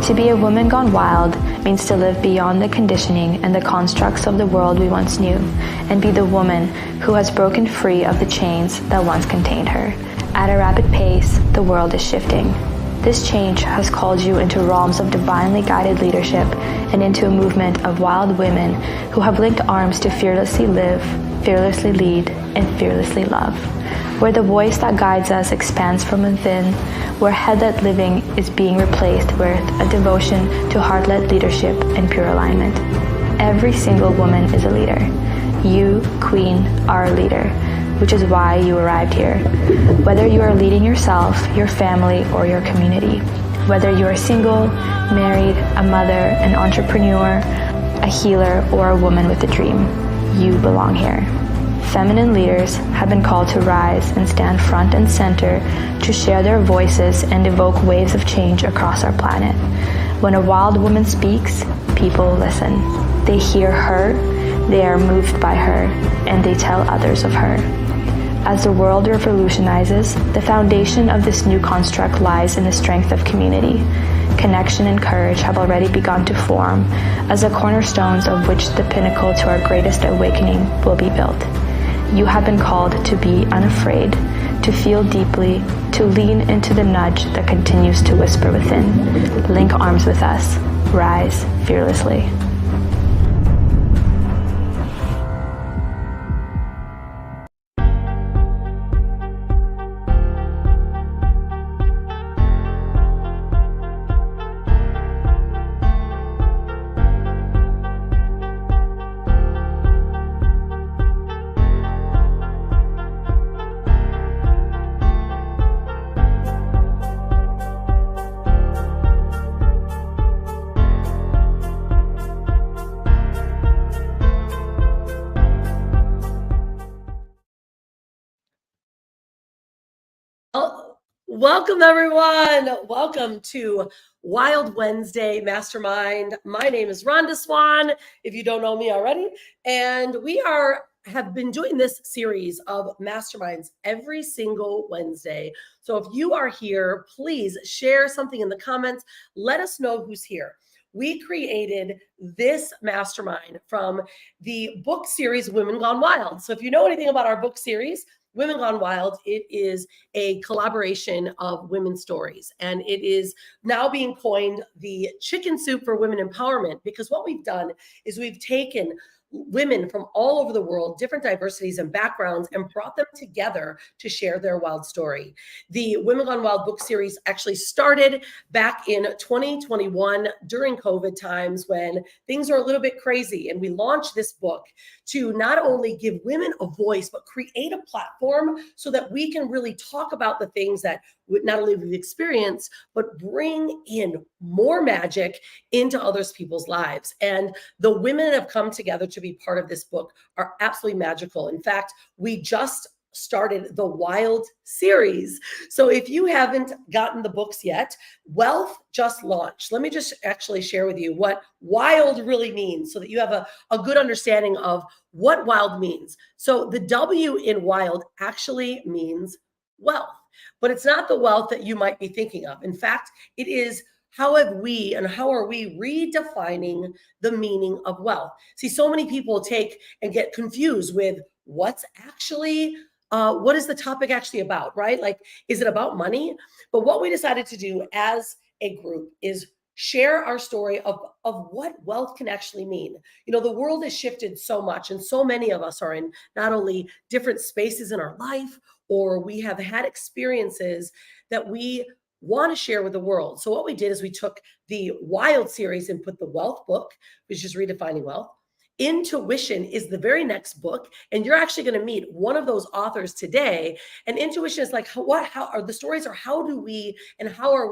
To be a woman gone wild means to live beyond the conditioning and the constructs of the world we once knew, and be the woman who has broken free of the chains that once contained her. At a rapid pace, the world is shifting. This change has called you into realms of divinely guided leadership and into a movement of wild women who have linked arms to fearlessly live, fearlessly lead, and fearlessly love. Where the voice that guides us expands from within, where head-led living is being replaced with a devotion to heart-led leadership and pure alignment. Every single woman is a leader. You, Queen, are a leader, which is why you arrived here. Whether you are leading yourself, your family, or your community, whether you are single, married, a mother, an entrepreneur, a healer, or a woman with a dream, you belong here. Feminine leaders have been called to rise and stand front and center to share their voices and evoke waves of change across our planet. When a wild woman speaks, people listen. They hear her, they are moved by her, and they tell others of her. As the world revolutionizes, the foundation of this new construct lies in the strength of community. Connection and courage have already begun to form, as the cornerstones of which the pinnacle to our greatest awakening will be built. You have been called to be unafraid, to feel deeply, to lean into the nudge that continues to whisper within. Link arms with us. Rise fearlessly. Welcome, everyone. Welcome to Wild Wednesday Mastermind. My name is Rhonda Swan, if you don't know me already. And we have been doing this series of masterminds every single Wednesday. So if you are here, please share something in the comments. Let us know who's here. We created this mastermind from the book series Women Gone Wild. So if you know anything about our book series, Women Gone Wild, it is a collaboration of women's stories. And it is now being coined the chicken soup for women empowerment, because what we've done is we've taken women from all over the world, different diversities and backgrounds, and brought them together to share their wild story. The Women Gone Wild book series actually started back in 2021 during COVID times when things are a little bit crazy. And we launched this book to not only give women a voice, but create a platform so that we can really talk about the things that not only we've experienced, but bring in more magic into other people's lives. And the women that have come together to be part of this book are absolutely magical. In fact, we just started the Wild series. So if you haven't gotten the books yet, Wealth just launched. Let me just actually share with you what wild really means so that you have a good understanding of what wild means. So the W in wild actually means wealth, but it's not the wealth that you might be thinking of. In fact, it is how are we redefining the meaning of wealth? See, so many people take and get confused with what's actually what is the topic actually about, right? Like, is it about money? But what we decided to do as a group is share our story of what wealth can actually mean. You know, the world has shifted so much, and so many of us are in not only different spaces in our life, or we have had experiences that we want to share with the world. So what we did is we took the Wild series and put the Wealth book, which is redefining wealth. Intuition is the very next book, and you're actually going to meet one of those authors today. And intuition is like, how are the stories, or how are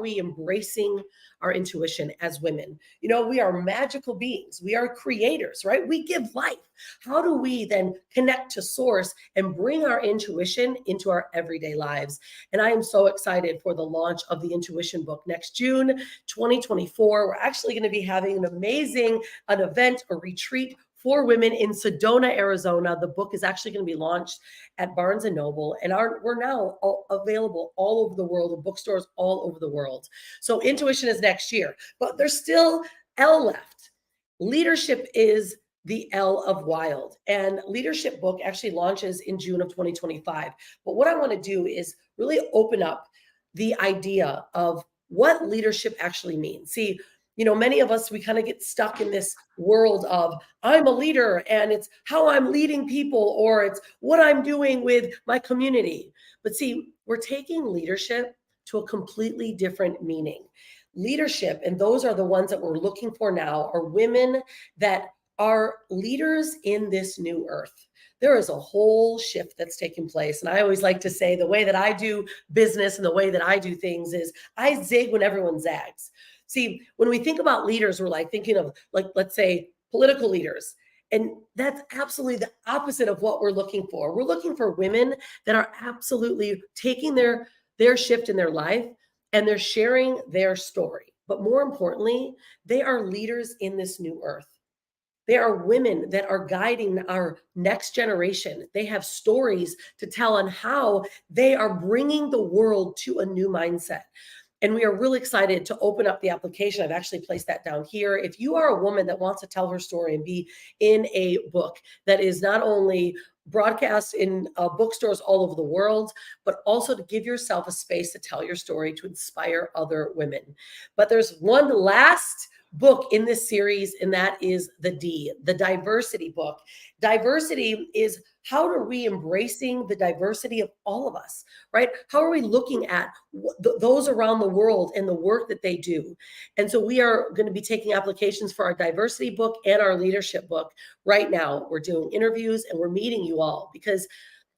we embracing our intuition as women? You know, we are magical beings. We are creators, right? We give life. How do we then connect to source and bring our intuition into our everyday lives? And I am so excited for the launch of the Intuition book next June 2024. We're actually going to be having an event, a retreat for women in Sedona, Arizona. The book is actually going to be launched at Barnes & Noble, and we're now available all over the world in bookstores all over the world. So intuition is next year, but there's still L left. Leadership is the L of Wild, and leadership book actually launches in June of 2025. But what I want to do is really open up the idea of what leadership actually means. See, many of us, we kind of get stuck in this world of I'm a leader and it's how I'm leading people or it's what I'm doing with my community. But see, we're taking leadership to a completely different meaning. Leadership, and those are the ones that we're looking for now, are women that are leaders in this new earth. There is a whole shift that's taking place. And I always like to say the way that I do business and the way that I do things is I zig when everyone zags. See, when we think about leaders, we're like thinking of let's say political leaders. And that's absolutely the opposite of what we're looking for. We're looking for women that are absolutely taking their shift in their life and they're sharing their story. But more importantly, they are leaders in this new earth. They are women that are guiding our next generation. They have stories to tell on how they are bringing the world to a new mindset. And we are really excited to open up the application. I've actually placed that down here. If you are a woman that wants to tell her story and be in a book that is not only broadcast in bookstores all over the world, but also to give yourself a space to tell your story, to inspire other women. But there's one last book in this series, and that is the diversity book. Diversity is how are we embracing the diversity of all of us, right? How are we looking at those around the world and the work that they do? And so we are going to be taking applications for our diversity book and our leadership book right now. We're doing interviews and we're meeting you all because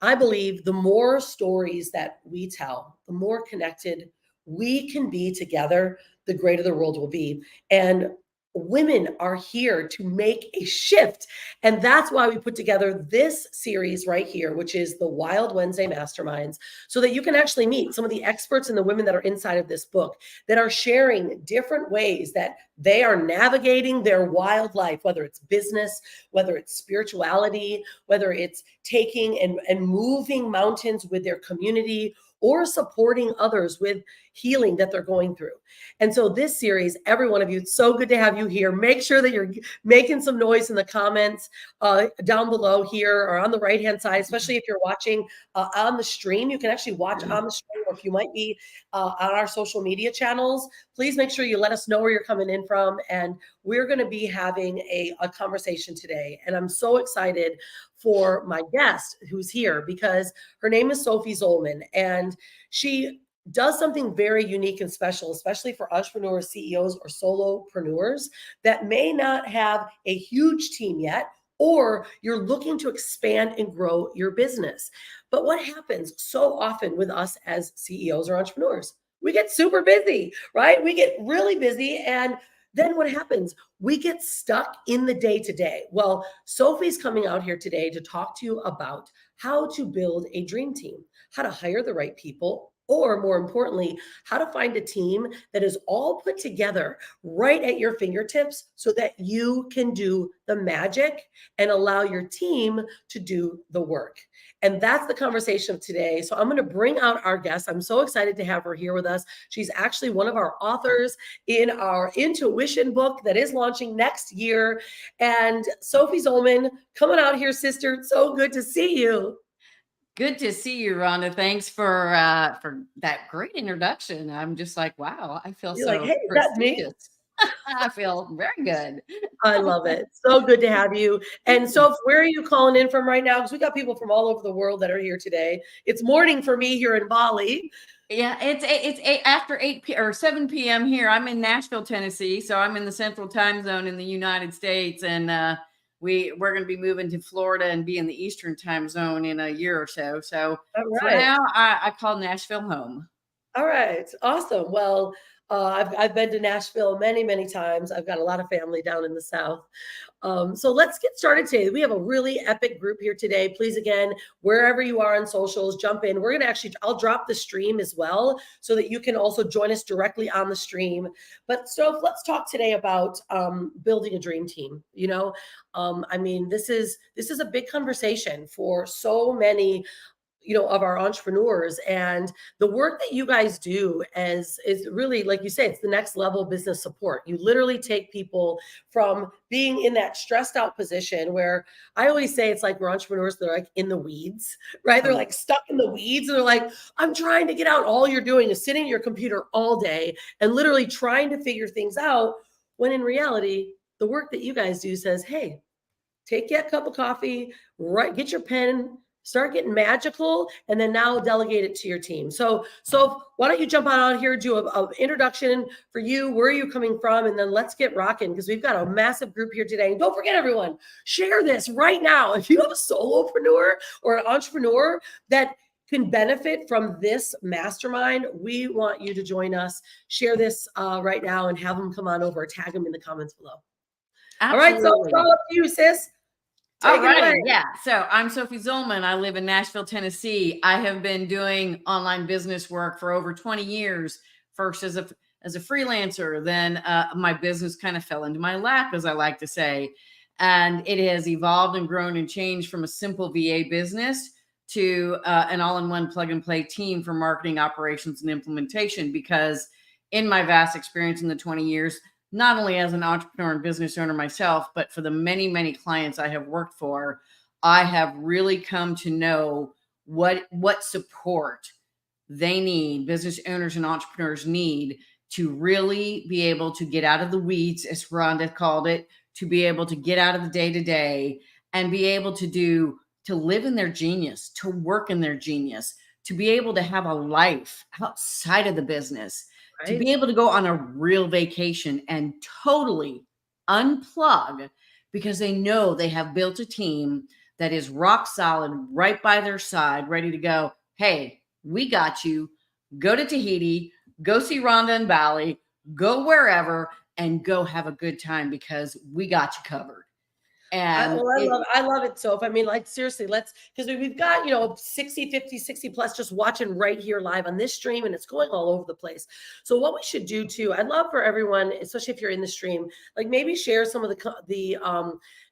I believe the more stories that we tell, the more connected we can be together, the greater the world will be. And women are here to make a shift. And that's why we put together this series right here, which is the Wild Wednesday Masterminds, so that you can actually meet some of the experts and the women that are inside of this book that are sharing different ways that they are navigating their wild life, whether it's business, whether it's spirituality, whether it's taking and moving mountains with their community, or supporting others with healing that they're going through. And so this series, every one of you, it's so good to have you here. Make sure that you're making some noise in the comments down below here or on the right-hand side, especially if you're watching on the stream. You can actually watch on the stream, or if you might be on our social media channels, please make sure you let us know where you're coming in from. And we're going to be having a conversation today. And I'm so excited for my guest who's here because her name is Sophie Zollmann, and she does something very unique and special, especially for entrepreneurs, CEOs, or solopreneurs that may not have a huge team yet, or you're looking to expand and grow your business. But what happens so often with us as CEOs or entrepreneurs? We get super busy, right? We get really busy, and then what happens? We get stuck in the day-to-day. Well, Sophie's coming out here today to talk to you about how to build a dream team, how to hire the right people, or more importantly, how to find a team that is all put together right at your fingertips so that you can do the magic and allow your team to do the work. And that's the conversation of today. So I'm going to bring out our guest. I'm so excited to have her here with us. She's actually one of our authors in our Intuition book that is launching next year. And Sophie Zollmann, coming out here, sister. So good to see you. Good to see you, Rhonda. Thanks for that great introduction. I'm just like, wow, I feel You're so like, hey, is that me? prestigious. I feel very good. I love it. So good to have you. And so where are you calling in from right now? Because we got people from all over the world that are here today. It's morning for me here in Bali. Yeah, it's after 7 p.m. here. I'm in Nashville, Tennessee, so I'm in the central time zone in the United States, and we're going to be moving to Florida and be in the Eastern time zone in a year or so. So for now, I call Nashville home. All right. Awesome. Well, I've been to Nashville many, many times. I've got a lot of family down in the South. So let's get started today. We have a really epic group here today. Please, again, wherever you are on socials, jump in. We're going to actually, I'll drop the stream as well so that you can also join us directly on the stream. But so let's talk today about building a dream team. You know, I mean, this is a big conversation for so many, you know, of our entrepreneurs, and the work that you guys do is really, like you say, it's the next level business support. You literally take people from being in that stressed out position where I always say it's like we're entrepreneurs that are like in the weeds, right? They're like stuck in the weeds and they're like, I'm trying to get out. All you're doing is sitting at your computer all day and literally trying to figure things out, when in reality, the work that you guys do says, hey, take that cup of coffee, right? Get your pen, start getting magical, and then now delegate it to your team. So why don't you jump on out here, do an introduction for you, where are you coming from, and then let's get rocking, because we've got a massive group here today. And don't forget, everyone, share this right now. If you have a solopreneur or an entrepreneur that can benefit from this mastermind, we want you to join us. Share this right now and have them come on over. Tag them in the comments below. Absolutely. All right, so it's all up to you, sis. All right. Yeah. So I'm Sophie Zollmann. I live in Nashville, Tennessee. I have been doing online business work for over 20 years, first as a freelancer. Then my business kind of fell into my lap, as I like to say. And it has evolved and grown and changed from a simple VA business to an all-in-one plug-and-play team for marketing, operations, and implementation. Because in my vast experience in the 20 years, not only as an entrepreneur and business owner myself, but for the many, many clients I have worked for, I have really come to know what support they need, business owners and entrepreneurs need, to really be able to get out of the weeds, as Rhonda called it, to be able to get out of the day-to-day and be able to live in their genius, to work in their genius, to be able to have a life outside of the business. Right. To be able to go on a real vacation and totally unplug, because they know they have built a team that is rock solid, right by their side, ready to go. Hey, we got you. Go to Tahiti, go see Rhonda and Bali, go wherever, and go have a good time, because we got you covered. And I love it. So if I mean, like, seriously, because we've got, you know, 60, 50, 60 plus just watching right here live on this stream, and it's going all over the place. So what we should do too, I'd love for everyone, especially if you're in the stream, like maybe share some of the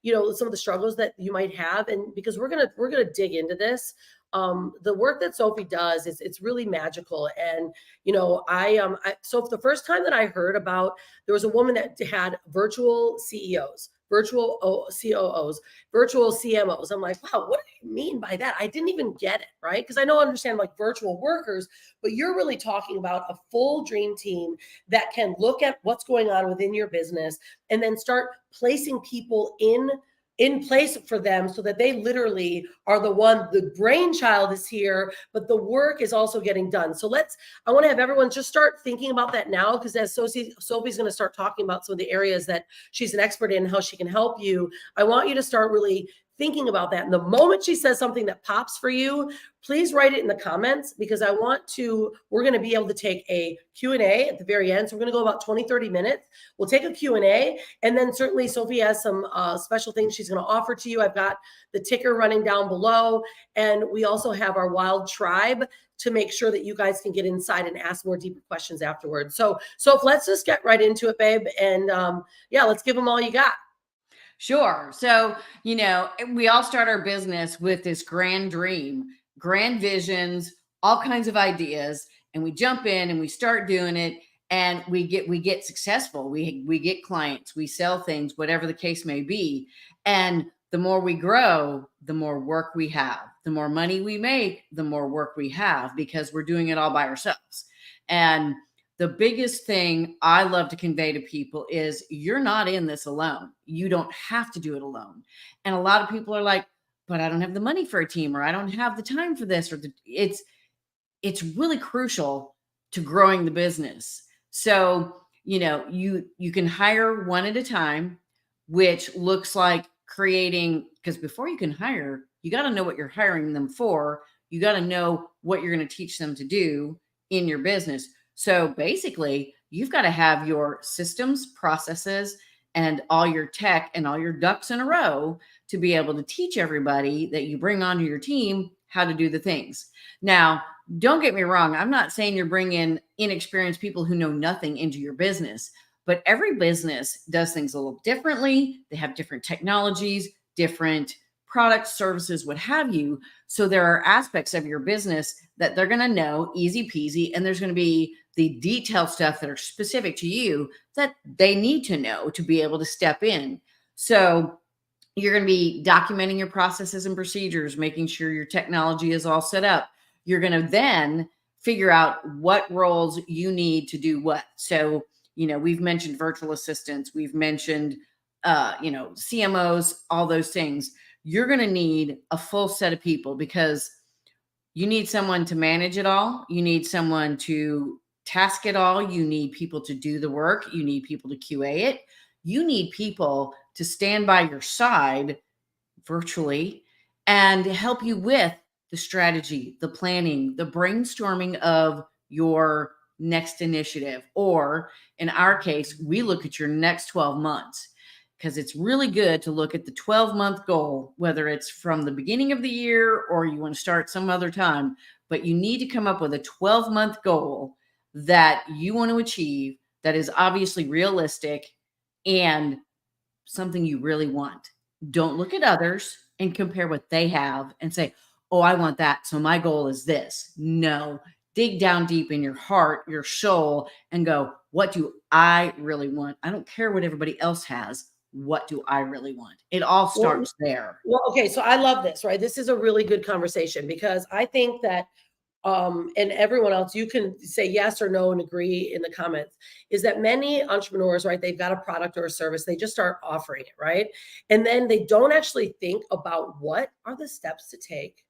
you know, some of the struggles that you might have. And because we're going to dig into this. The work that Sophie does it's really magical. And, you know, so the first time that I heard about, there was a woman that had virtual CEOs, virtual COOs, virtual CMOs. I'm like, wow, what do you mean by that? I didn't even get it, right? Because I understand like virtual workers, but you're really talking about a full dream team that can look at what's going on within your business and then start placing people in place for them, so that they literally are the brainchild is here, but the work is also getting done. So I want to have everyone just start thinking about that now, because as Sophie's going to start talking about some of the areas that she's an expert in, how she can help you. I want you to start really thinking about that. And the moment she says something that pops for you, please write it in the comments, because we're going to be able to take a Q&A at the very end. So we're going to go about 20, 30 minutes. We'll take a Q&A, and then certainly Sophie has some special things she's going to offer to you. I've got the ticker running down below, and we also have our wild tribe to make sure that you guys can get inside and ask more deeper questions afterwards. So let's just get right into it, babe. And let's give them all you got. Sure. So, you know, we all start our business with this grand dream, grand visions, all kinds of ideas, and we jump in and we start doing it, and we get successful. We get clients, we sell things, whatever the case may be. And the more we grow, the more work we have. The more money we make, the more work we have, because we're doing it all by ourselves. And the biggest thing I love to convey to people is you're not in this alone. You don't have to do it alone. And a lot of people are like, but I don't have the money for a team, or I don't have the time for this, or it's really crucial to growing the business. So, you know, you can hire one at a time, which looks like creating, because before you can hire, you got to know what you're hiring them for. You got to know what you're going to teach them to do in your business. So basically, you've got to have your systems, processes, and all your tech and all your ducks in a row to be able to teach everybody that you bring onto your team how to do the things. Now, don't get me wrong. I'm not saying you're bringing inexperienced people who know nothing into your business, but every business does things a little differently. They have different technologies, different products, services, what have you. So there are aspects of your business that they're going to know easy peasy. And there's going to be the detailed stuff that are specific to you that they need to know to be able to step in. So you're going to be documenting your processes and procedures, making sure your technology is all set up. You're going to then figure out what roles you need to do what. So, we've mentioned virtual assistants. We've mentioned, CMOs, all those things. You're going to need a full set of people because you need someone to manage it all. You need someone to task it all. You need people to do the work. You need people to QA it. You need people to stand by your side virtually and help you with the strategy, the planning, the brainstorming of your next initiative. Or in our case, we look at your next 12 months because it's really good to look at the 12-month goal, whether it's from the beginning of the year or you want to start some other time, but you need to come up with a 12-month goal that you want to achieve that is obviously realistic and something you really want. Don't look at others and compare what they have and say, oh, I want that, so my goal is this. No, dig down deep in your heart, your soul, and go, what do I really want? I don't care what everybody else has. What do I really want? It all starts there. Well, okay. So I love this, right? This is a really good conversation because I think that, and everyone else, you can say yes or no and agree in the comments, is that many entrepreneurs, right? They've got a product or a service. They just start offering it, right? And then they don't actually think about what are the steps to take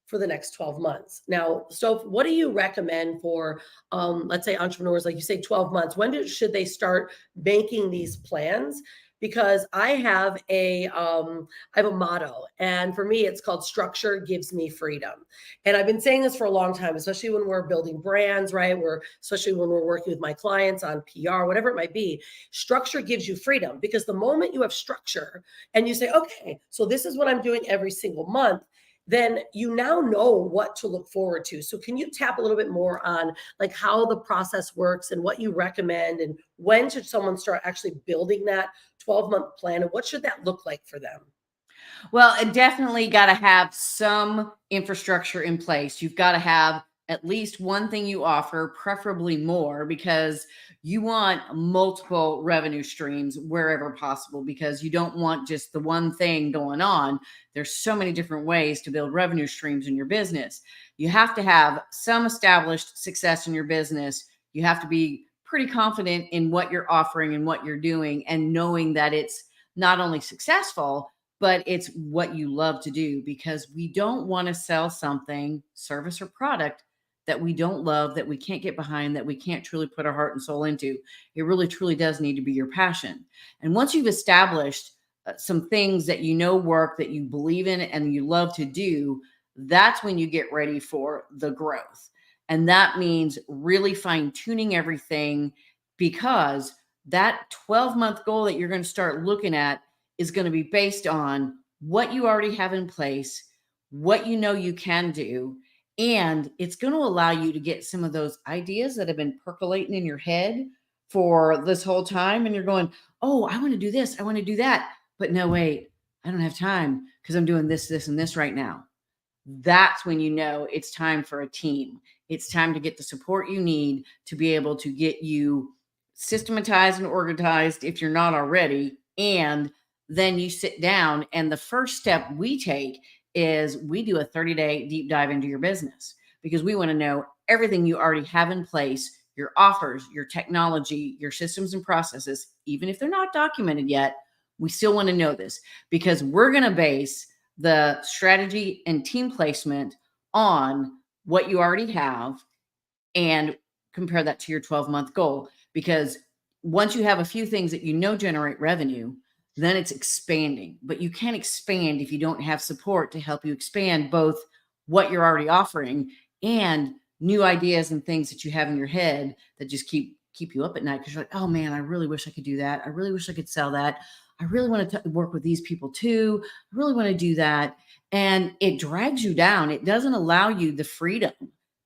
for the next 12 months. Now, Stoph, what do you recommend for, let's say entrepreneurs, like you say, 12 months, should they start making these plans? Because I have a motto, and for me, it's called structure gives me freedom. And I've been saying this for a long time, especially when we're building brands, right? Especially when we're working with my clients on PR, whatever it might be, structure gives you freedom because the moment you have structure and you say, okay, so this is what I'm doing every single month, then you now know what to look forward to. So can you tap a little bit more on like how the process works and what you recommend and when should someone start actually building that 12-month plan and what should that look like for them? Well, it definitely got to have some infrastructure in place. You've got to have at least one thing you offer, preferably more, because you want multiple revenue streams wherever possible, because you don't want just the one thing going on. There's so many different ways to build revenue streams in your business. You have to have some established success in your business. You have to be pretty confident in what you're offering and what you're doing and knowing that it's not only successful, but it's what you love to do, because we don't want to sell something, service or product, that we don't love, that we can't get behind, that we can't truly put our heart and soul into. It really, truly does need to be your passion. And once you've established some things that you know work, that you believe in and you love to do, that's when you get ready for the growth. And that means really fine-tuning everything, because that 12-month goal that you're going to start looking at is going to be based on what you already have in place, what you know you can do, and it's going to allow you to get some of those ideas that have been percolating in your head for this whole time. And you're going, oh, I want to do this, I want to do that. But no, wait, I don't have time because I'm doing this, this, and this right now. That's when you know it's time for a team. It's time to get the support you need to be able to get you systematized and organized if you're not already. And then you sit down, and the first step we take is we do a 30-day deep dive into your business, because we want to know everything you already have in place, your offers, your technology, your systems and processes. Even if they're not documented yet, we still want to know this, because we're going to base the strategy and team placement on what you already have and compare that to your 12-month goal. Because once you have a few things that you know generate revenue, then it's expanding. But you can't expand if you don't have support to help you expand both what you're already offering and new ideas and things that you have in your head that just keep keep you up at night because you're like, oh man, I really wish I could do that. I really wish I could sell that. I really want to work with these people too. I really want to do that. And it drags you down. It doesn't allow you the freedom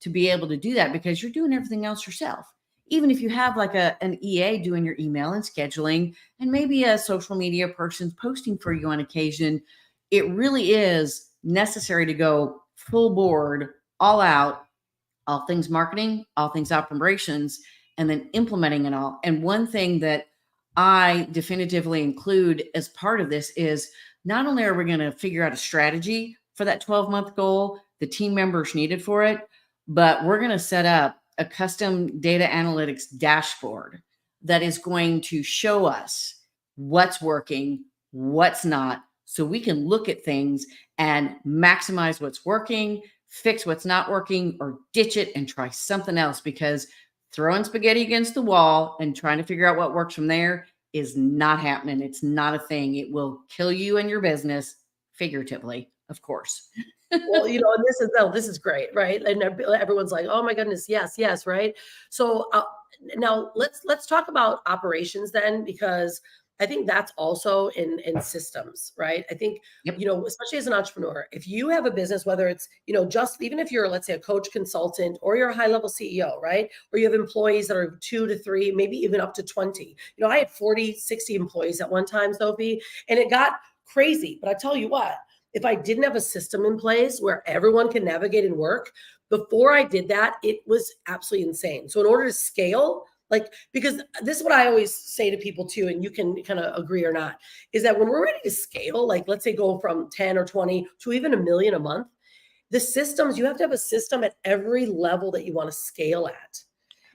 to be able to do that because you're doing everything else yourself. Even if you have like an EA doing your email and scheduling, and maybe a social media person's posting for you on occasion, it really is necessary to go full board, all out, all things marketing, all things operations, and then implementing it all. And one thing that I definitively include as part of this is not only are we going to figure out a strategy for that 12-month goal, the team members needed for it, but we're going to set up a custom data analytics dashboard that is going to show us what's working, what's not, so we can look at things and maximize what's working, fix what's not working, or ditch it and try something else, because throwing spaghetti against the wall and trying to figure out what works from there is not happening. It's not a thing. It will kill you and your business, figuratively, of course. Well, you know, and this is great, right? And everyone's like, "Oh my goodness, yes, yes," right? So now let's talk about operations then, because I think that's also in systems, right? I think, Yep. you know, especially as an entrepreneur, if you have a business, whether it's, you know, just even if you're, let's say, a coach, consultant, or you're a high level CEO, right? Or you have employees that are 2 to 3, maybe even up to 20. You know, I had 40, 60 employees at one time, Sophie, and it got crazy. But I tell you what, if I didn't have a system in place where everyone can navigate and work, before I did that, it was absolutely insane. So in order to scale, like, because this is what I always say to people too, and you can kind of agree or not, is that when we're ready to scale, like let's say go from 10 or 20 to even $1 million a month, the systems, you have to have a system at every level that you want to scale at.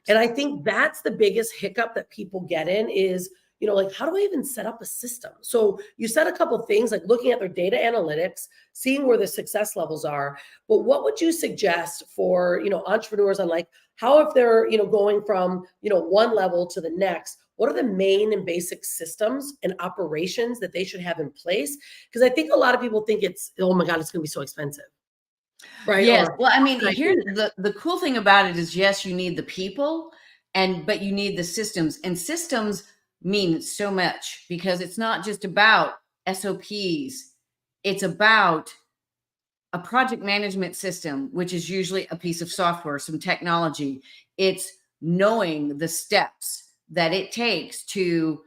And I think that's the biggest hiccup that people get in is, you know, like, how do I even set up a system? So you said a couple of things, like looking at their data analytics, seeing where the success levels are. But what would you suggest for, you know, entrepreneurs on like how, if they're, you know, going from, you know, one level to the next, what are the main and basic systems and operations that they should have in place? Because I think a lot of people think it's, oh my God, it's going to be so expensive. Right. Yes. Or, Well, I mean, here's the cool thing about it is, yes, you need the people, but you need the systems, and systems mean so much because it's not just about SOPs. It's about a project management system, which is usually a piece of software, some technology. It's knowing the steps that it takes to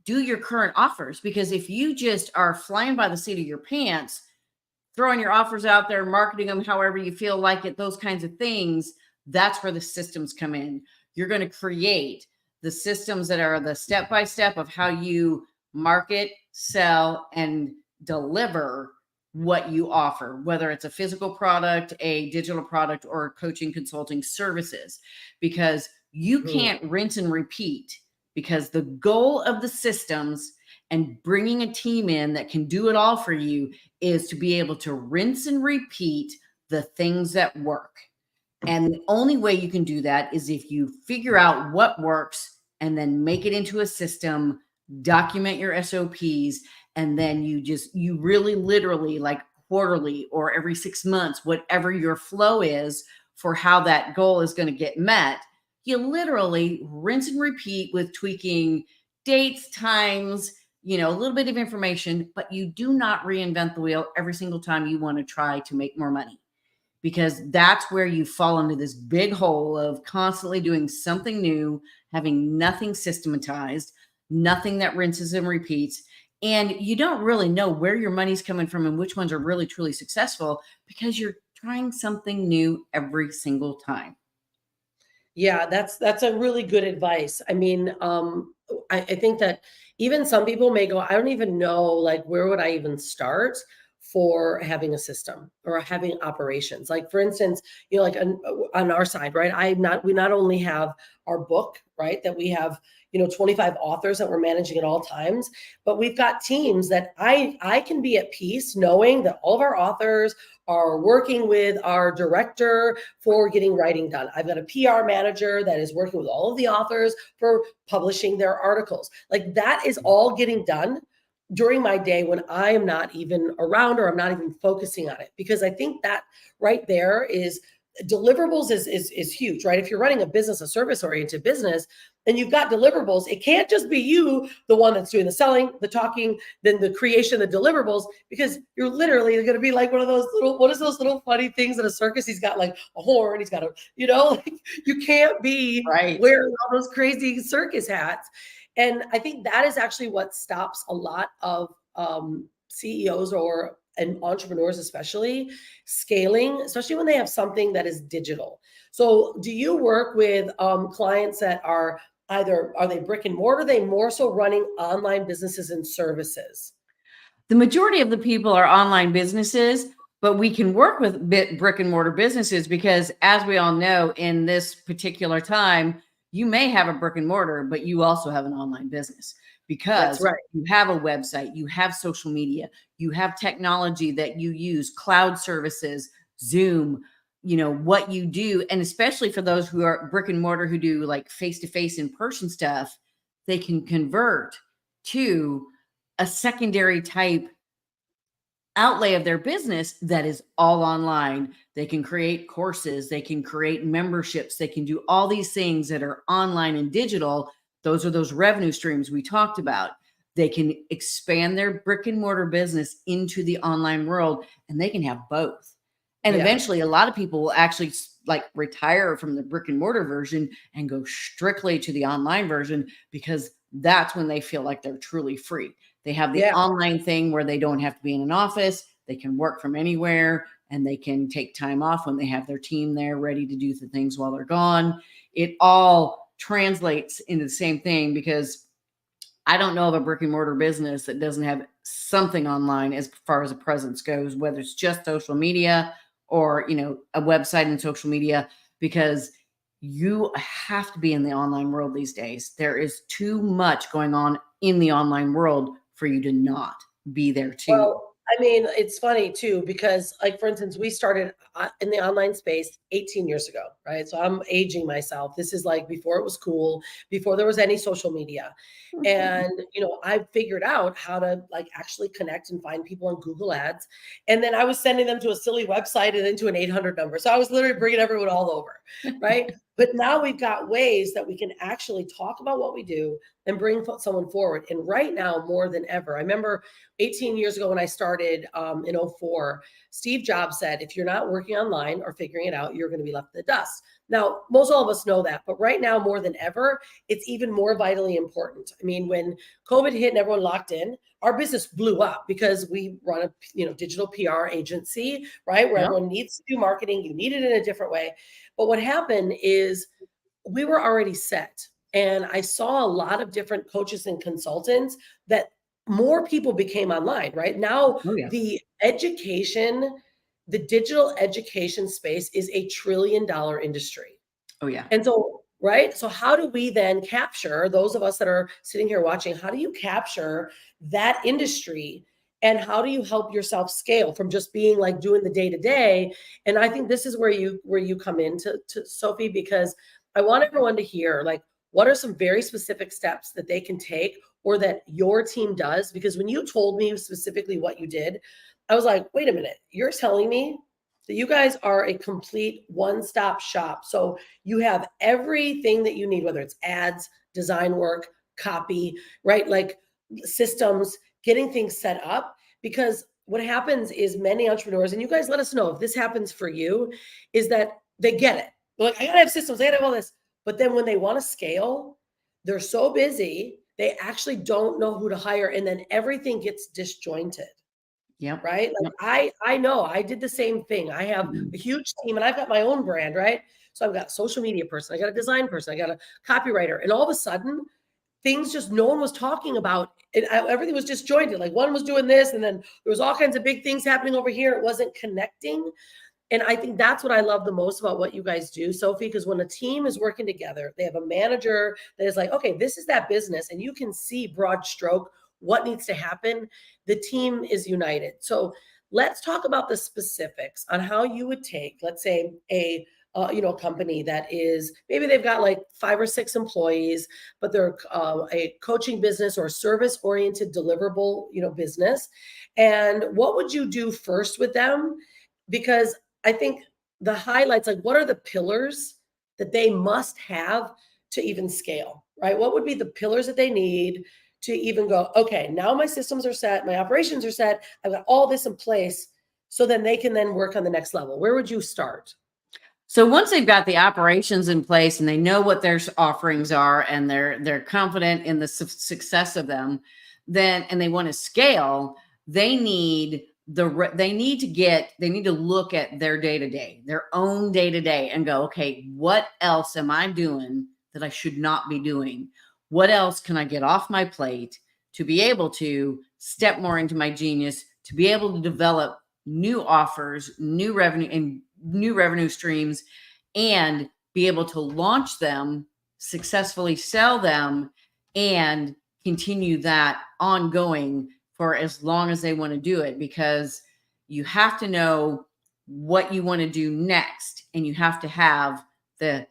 do your current offers. Because if you just are flying by the seat of your pants, throwing your offers out there, marketing them however you feel like it, those kinds of things, that's where the systems come in. You're going to create the systems that are the step-by-step of how you market, sell, and deliver what you offer, whether it's a physical product, a digital product, or coaching, consulting services, because you can't rinse and repeat, because the goal of the systems and bringing a team in that can do it all for you is to be able to rinse and repeat the things that work. And the only way you can do that is if you figure out what works and then make it into a system, document your SOPs, and then you really literally, like quarterly or every 6 months, whatever your flow is for how that goal is going to get met, you literally rinse and repeat with tweaking dates, times, you know, a little bit of information, but you do not reinvent the wheel every single time you want to try to make more money. Because that's where you fall into this big hole of constantly doing something new, having nothing systematized, nothing that rinses and repeats. And you don't really know where your money's coming from and which ones are really, truly successful because you're trying something new every single time. Yeah, that's a really good advice. I mean, I think that even some people may go, I don't even know, like, where would I even start for having a system or having operations? Like, for instance, you know, like on our side, right? We not only have our book, right, that we have, you know, 25 authors that we're managing at all times, but we've got teams that I can be at peace knowing that all of our authors are working with our director for getting writing done. I've got a PR manager that is working with all of the authors for publishing their articles. Like, that is all getting done during my day when I am not even around or I'm not even focusing on it. Because I think that right there is deliverables is huge, right? If you're running a business, a service-oriented business, and you've got deliverables, it can't just be you, the one that's doing the selling, the talking, then the creation, the deliverables, because you're literally going to be like one of those little, what is those little funny things in a circus? He's got like a horn, he's got a, like you can't be wearing all those crazy circus hats. And I think that is actually what stops a lot of CEOs and entrepreneurs, especially scaling, especially when they have something that is digital. So do you work with clients that are they brick and mortar? Are they more so running online businesses and services? The majority of the people are online businesses, but we can work with brick and mortar businesses because, as we all know, in this particular time, you may have a brick and mortar, but you also have an online business because you have a website, you have social media, you have technology that you use, cloud services, Zoom, what you do. And especially for those who are brick and mortar, who do like face-to-face in-person stuff, they can convert to a secondary type outlay of their business that is all online. They can create courses, they can create memberships, they can do all these things that are online and digital. Those are those revenue streams we talked about. They can expand their brick and mortar business into the online world, and they can have both. And eventually a lot of people will actually like retire from the brick and mortar version and go strictly to the online version, because that's when they feel like they're truly free. They have the online thing where they don't have to be in an office. They can work from anywhere, and they can take time off when they have their team there ready to do the things while they're gone. It all translates into the same thing, because I don't know of a brick and mortar business that doesn't have something online as far as a presence goes, whether it's just social media or, a website and social media, because you have to be in the online world these days. There is too much going on in the online world for you to not be there too. Well, I mean, it's funny too, because like, for instance, we started in the online space 18 years ago, right? So I'm aging myself. This is like before it was cool, before there was any social media. And, I figured out how to like actually connect and find people on Google Ads. And then I was sending them to a silly website and then to an 800 number. So I was literally bringing everyone all over, right? But now we've got ways that we can actually talk about what we do and bring someone forward. And right now, more than ever, I remember 18 years ago when I started in 2004, Steve Jobs said, if you're not working online or figuring it out, you're going to be left in the dust. Now, most all of us know that, but right now, more than ever, it's even more vitally important. I mean, when COVID hit and everyone locked in, our business blew up because we run a digital PR agency, right? Where everyone needs to do marketing. You need it in a different way. But what happened is we were already set. And I saw a lot of different coaches and consultants that more people became online, right? Now, the digital education space is a $1 trillion industry. Oh, yeah. And so, right? So how do we then capture, those of us that are sitting here watching, how do you capture that industry? And how do you help yourself scale from just being like doing the day-to-day? And I think this is where you come in to Sophie, because I want everyone to hear, like, what are some very specific steps that they can take or that your team does? Because when you told me specifically what you did, I was like, wait a minute, you're telling me that you guys are a complete one-stop shop. So you have everything that you need, whether it's ads, design work, copy, right? Like systems, getting things set up. Because what happens is many entrepreneurs, and you guys let us know if this happens for you, is that they get it. They're like, I gotta have systems, I gotta have all this. But then when they want to scale, they're so busy, they actually don't know who to hire. And then everything gets disjointed. Yeah. Right. Like I know I did the same thing. I have a huge team and I've got my own brand. Right. So I've got a social media person. I got a design person. I got a copywriter. And all of a sudden, things just no one was talking about it. Everything was disjointed. Like one was doing this and then there was all kinds of big things happening over here. It wasn't connecting. And I think that's what I love the most about what you guys do, Sophie, because when a team is working together, they have a manager that is like, okay, this is that business. And you can see broad stroke what needs to happen. The team is united. So let's talk about the specifics on how you would take, let's say, a company that is, maybe they've got like 5 or 6 employees, but they're a coaching business or service-oriented deliverable, business. And what would you do first with them? Because I think the highlights, like what are the pillars that they must have to even scale, right? What would be the pillars that they need to even go, okay, now my systems are set, my operations are set, I've got all this in place, so then they can then work on the next level? Where would you start? So once they've got the operations in place and they know what their offerings are and they're confident in the success of them, then and they want to scale, they need they need to look at their day-to-day, their own day-to-day, and go, okay, what else am I doing that I should not be doing? What else can I get off my plate to be able to step more into my genius, to be able to develop new offers, new revenue streams, and be able to launch them, successfully sell them, and continue that ongoing for as long as they want to do it, because you have to know what you want to do next, and you have to have the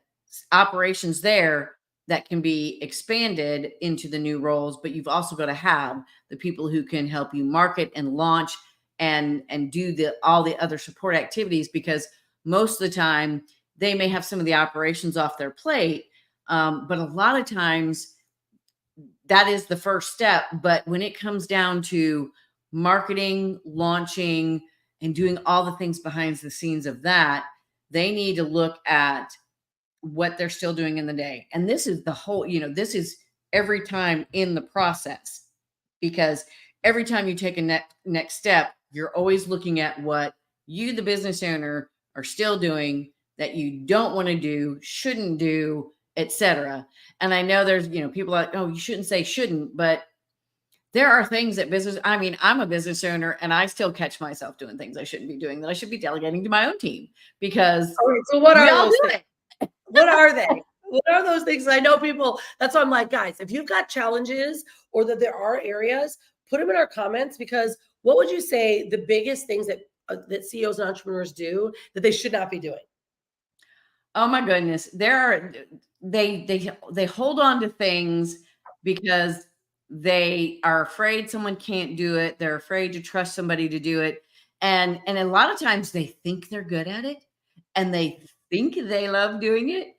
operations there that can be expanded into the new roles, but you've also got to have the people who can help you market and launch and do all the other support activities, because most of the time they may have some of the operations off their plate, but a lot of times that is the first step. But when it comes down to marketing, launching, and doing all the things behind the scenes of that, they need to look at what they're still doing in the day. And this is the whole, this is every time in the process, because every time you take a next step, you're always looking at what you, the business owner, are still doing that you don't want to do, shouldn't do, etc. And I know there's, people are like, oh, you shouldn't say shouldn't, but there are things that I'm a business owner and I still catch myself doing things I shouldn't be doing, that I should be delegating to my own team, because So what we are all those do things? it. What are they? What are those things? I know people, that's why I'm like, guys, if you've got challenges or that there are areas, put them in our comments, because what would you say the biggest things that CEOs and entrepreneurs do that they should not be doing? Oh my goodness. They hold on to things because they are afraid someone can't do it. They're afraid to trust somebody to do it. And a lot of times they think they're good at it and they think they love doing it.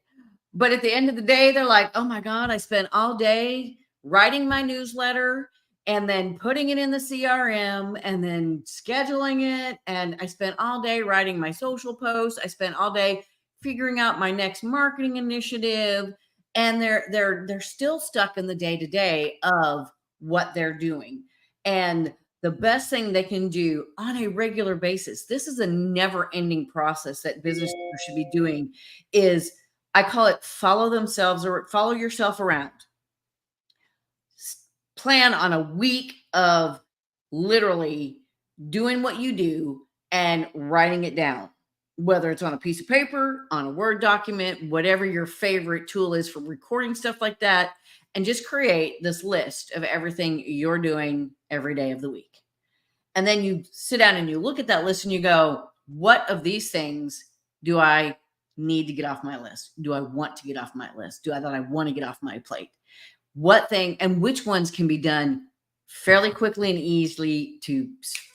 But at the end of the day, they're like, oh my God, I spent all day writing my newsletter and then putting it in the CRM and then scheduling it. And I spent all day writing my social posts. I spent all day figuring out my next marketing initiative. And they're still stuck in the day-to-day of what they're doing. And the best thing they can do on a regular basis, this is a never-ending process that business owners should be doing, is I call it follow themselves, or follow yourself around. Plan on a week of literally doing what you do and writing it down, whether it's on a piece of paper, on a Word document, whatever your favorite tool is for recording stuff like that. And just create this list of everything you're doing every day of the week. And then you sit down and you look at that list and you go, what of these things do I need to get off my list? Do I want to get off my list? That I want to get off my plate? What thing and which ones can be done fairly quickly and easily to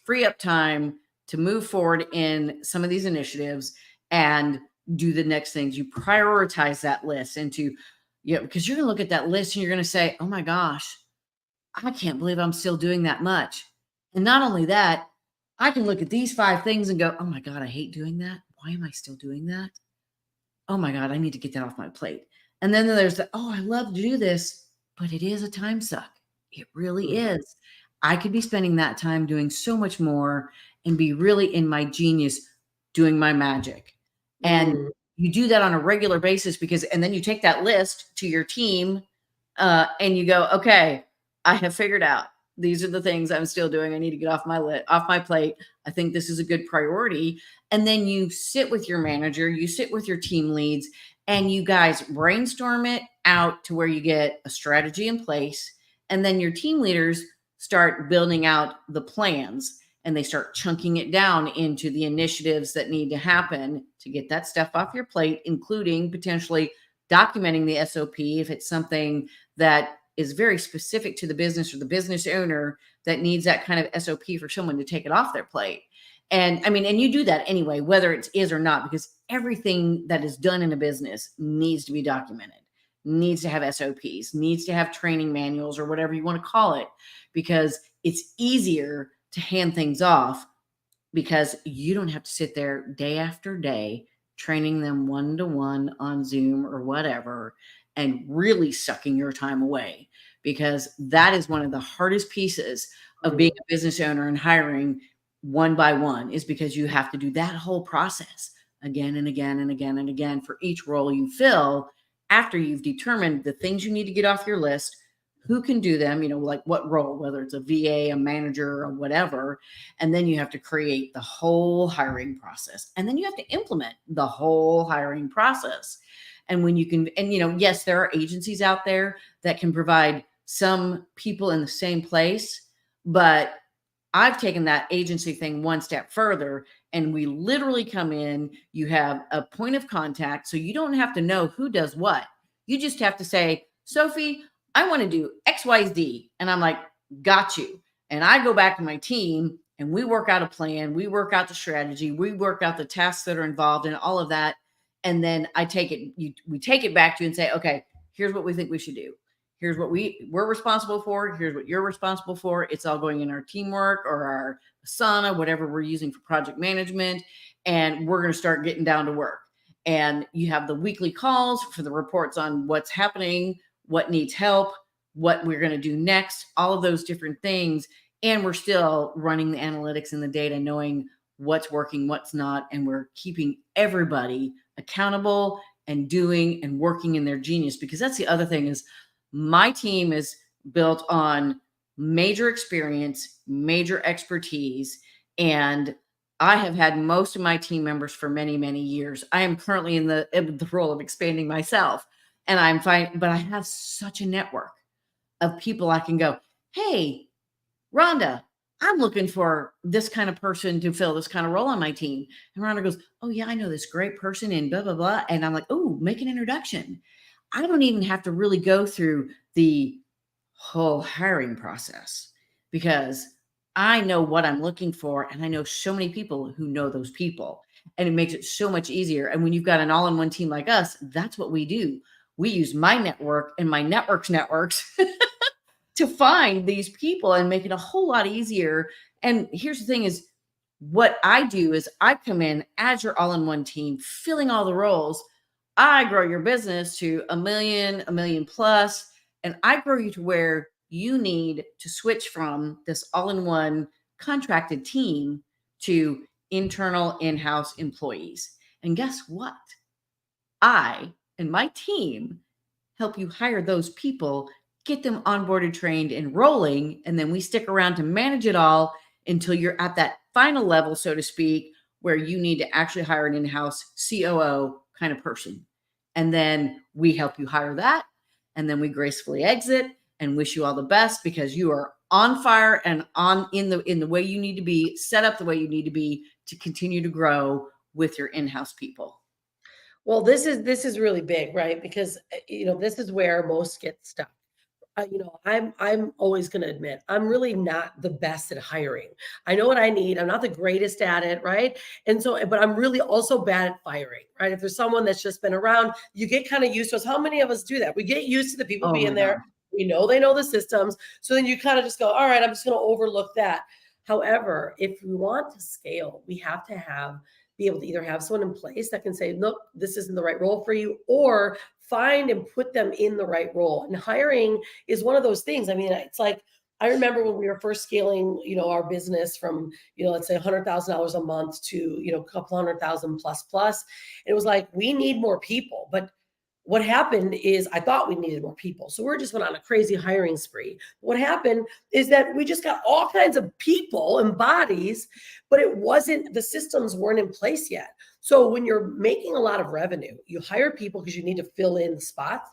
free up time to move forward in some of these initiatives and do the next things? You prioritize that list into, because you're going to look at that list and you're going to say, oh my gosh, I can't believe I'm still doing that much. And not only that, I can look at these 5 things and go, oh my God, I hate doing that. Why am I still doing that? Oh my God, I need to get that off my plate. And then there's the, oh, I love to do this, but it is a time suck. It really is. I could be spending that time doing so much more and be really in my genius doing my magic. And you do that on a regular basis, and then you take that list to your team and you go, okay, I have figured out these are the things I'm still doing. I need to get off my plate. I think this is a good priority. And then you sit with your manager, you sit with your team leads, and you guys brainstorm it out to where you get a strategy in place. And then your team leaders start building out the plans, and they start chunking it down into the initiatives that need to happen to get that stuff off your plate, including potentially documenting the SOP if it's something that is very specific to the business or the business owner that needs that kind of SOP for someone to take it off their plate. And I mean, and you do that anyway, whether it is or not, because everything that is done in a business needs to be documented, needs to have SOPs, needs to have training manuals or whatever you want to call it, because it's easier to hand things off because you don't have to sit there day after day training them one-to-one on Zoom or whatever and really sucking your time away, because that is one of the hardest pieces of being a business owner and hiring one by one, is because you have to do that whole process again and again and again and again for each role you fill after you've determined the things you need to get off your list, who can do them, like what role, whether it's a VA, a manager, or whatever. And then you have to create the whole hiring process. And then you have to implement the whole hiring process. And when you can, and yes, there are agencies out there that can provide some people in the same place, but I've taken that agency thing one step further, and we literally come in, you have a point of contact, so you don't have to know who does what. You just have to say, Sophie, I want to do XYZ. And I'm like, got you. And I go back to my team and we work out a plan. We work out the strategy. We work out the tasks that are involved and all of that. And then we take it back to you and say, okay, here's what we think we should do. Here's what we're responsible for. Here's what you're responsible for. It's all going in our teamwork or our Asana, whatever we're using for project management. And we're going to start getting down to work. And you have the weekly calls for the reports on what's happening, what needs help, what we're going to do next, all of those different things. And we're still running the analytics and the data, knowing what's working, what's not. And we're keeping everybody accountable and doing and working in their genius. Because that's the other thing, is my team is built on major experience, major expertise. And I have had most of my team members for many, many years. I am currently in the role of expanding myself. And I'm fine, but I have such a network of people I can go, hey, Rhonda, I'm looking for this kind of person to fill this kind of role on my team. And Rhonda goes, oh yeah, I know this great person in blah, blah, blah. And I'm like, oh, make an introduction. I don't even have to really go through the whole hiring process, because I know what I'm looking for. And I know so many people who know those people, and it makes it so much easier. And when you've got an all-in-one team like us, that's what we do. We use my network and my networks to find these people and make it a whole lot easier. And here's the thing is, what I do is I come in as your all-in-one team, filling all the roles. I grow your business to a million plus, and I grow you to where you need to switch from this all-in-one contracted team to internal in-house employees. And guess what? I and my team help you hire those people, get them onboarded, trained, and rolling. And then we stick around to manage it all until you're at that final level, so to speak, where you need to actually hire an in-house COO kind of person. And then we help you hire that. And then we gracefully exit and wish you all the best, because you are on fire and in the way you need to be, set up the way you need to be to continue to grow with your in-house people. Well, this is really big, right? Because this is where most get stuck. I'm always going to admit, I'm really not the best at hiring. I know what I need. I'm not the greatest at it, right? And so, but I'm really also bad at firing, right? If there's someone that's just been around, you get kind of used to us. How many of us do that? We get used to the people being there. We know they know the systems. So then you kind of just go, all right, I'm just going to overlook that. However, if we want to scale, we have to be able to either have someone in place that can say, look, this isn't the right role for you, or find and put them in the right role. And hiring is one of those things. I mean, it's like, I remember when we were first scaling, our business from, let's say $100,000 a month to, a couple $100,000 plus. It was like, we need more people. But what happened is I thought we needed more people. So we just went on a crazy hiring spree. What happened is that we just got all kinds of people and bodies, but the systems weren't in place yet. So when you're making a lot of revenue, you hire people because you need to fill in the spots.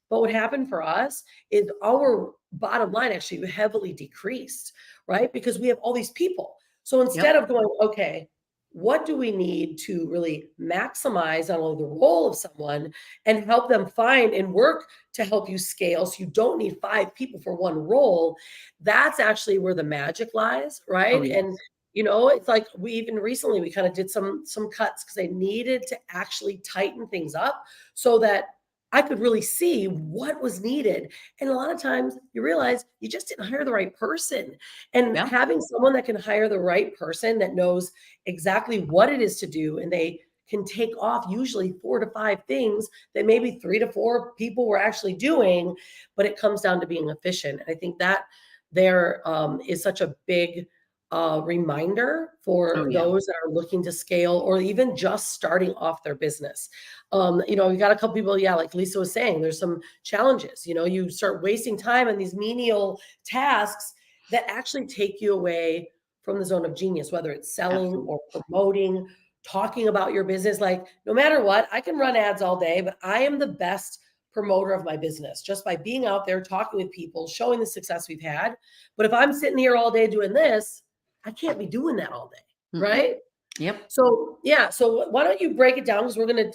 But what happened for us is our bottom line actually heavily decreased, right? Because we have all these people. So instead of going, okay, what do we need to really maximize not only the role of someone and help them find and work to help you scale, so you don't need 5 people for one role? That's actually where the magic lies, right? Oh, yes. You know, it's like we even recently, we kind of did some cuts because I needed to actually tighten things up so that I could really see what was needed. And a lot of times you realize you just didn't hire the right person. And Yeah. having someone that can hire the right person that knows exactly what it is to do, and they can take off usually 4 to 5 things that maybe 3 to 4 people were actually doing, but it comes down to being efficient. And I think that there is such a big reminder Oh for yeah. those that are looking to scale or even just starting off their business. You know, we got a couple people, yeah, like Lisa was saying, there's some challenges. You know, you start wasting time on these menial tasks that actually take you away from the zone of genius, whether it's selling Absolutely. or promoting, talking about your business. Like, no matter what, I can run ads all day, but I am the best promoter of my business just by being out there talking with people, showing the success we've had. But if I'm sitting here all day doing this, I can't be doing that all day, Mm-mm. right? Yep. So yeah, so why don't you break it down, because we're gonna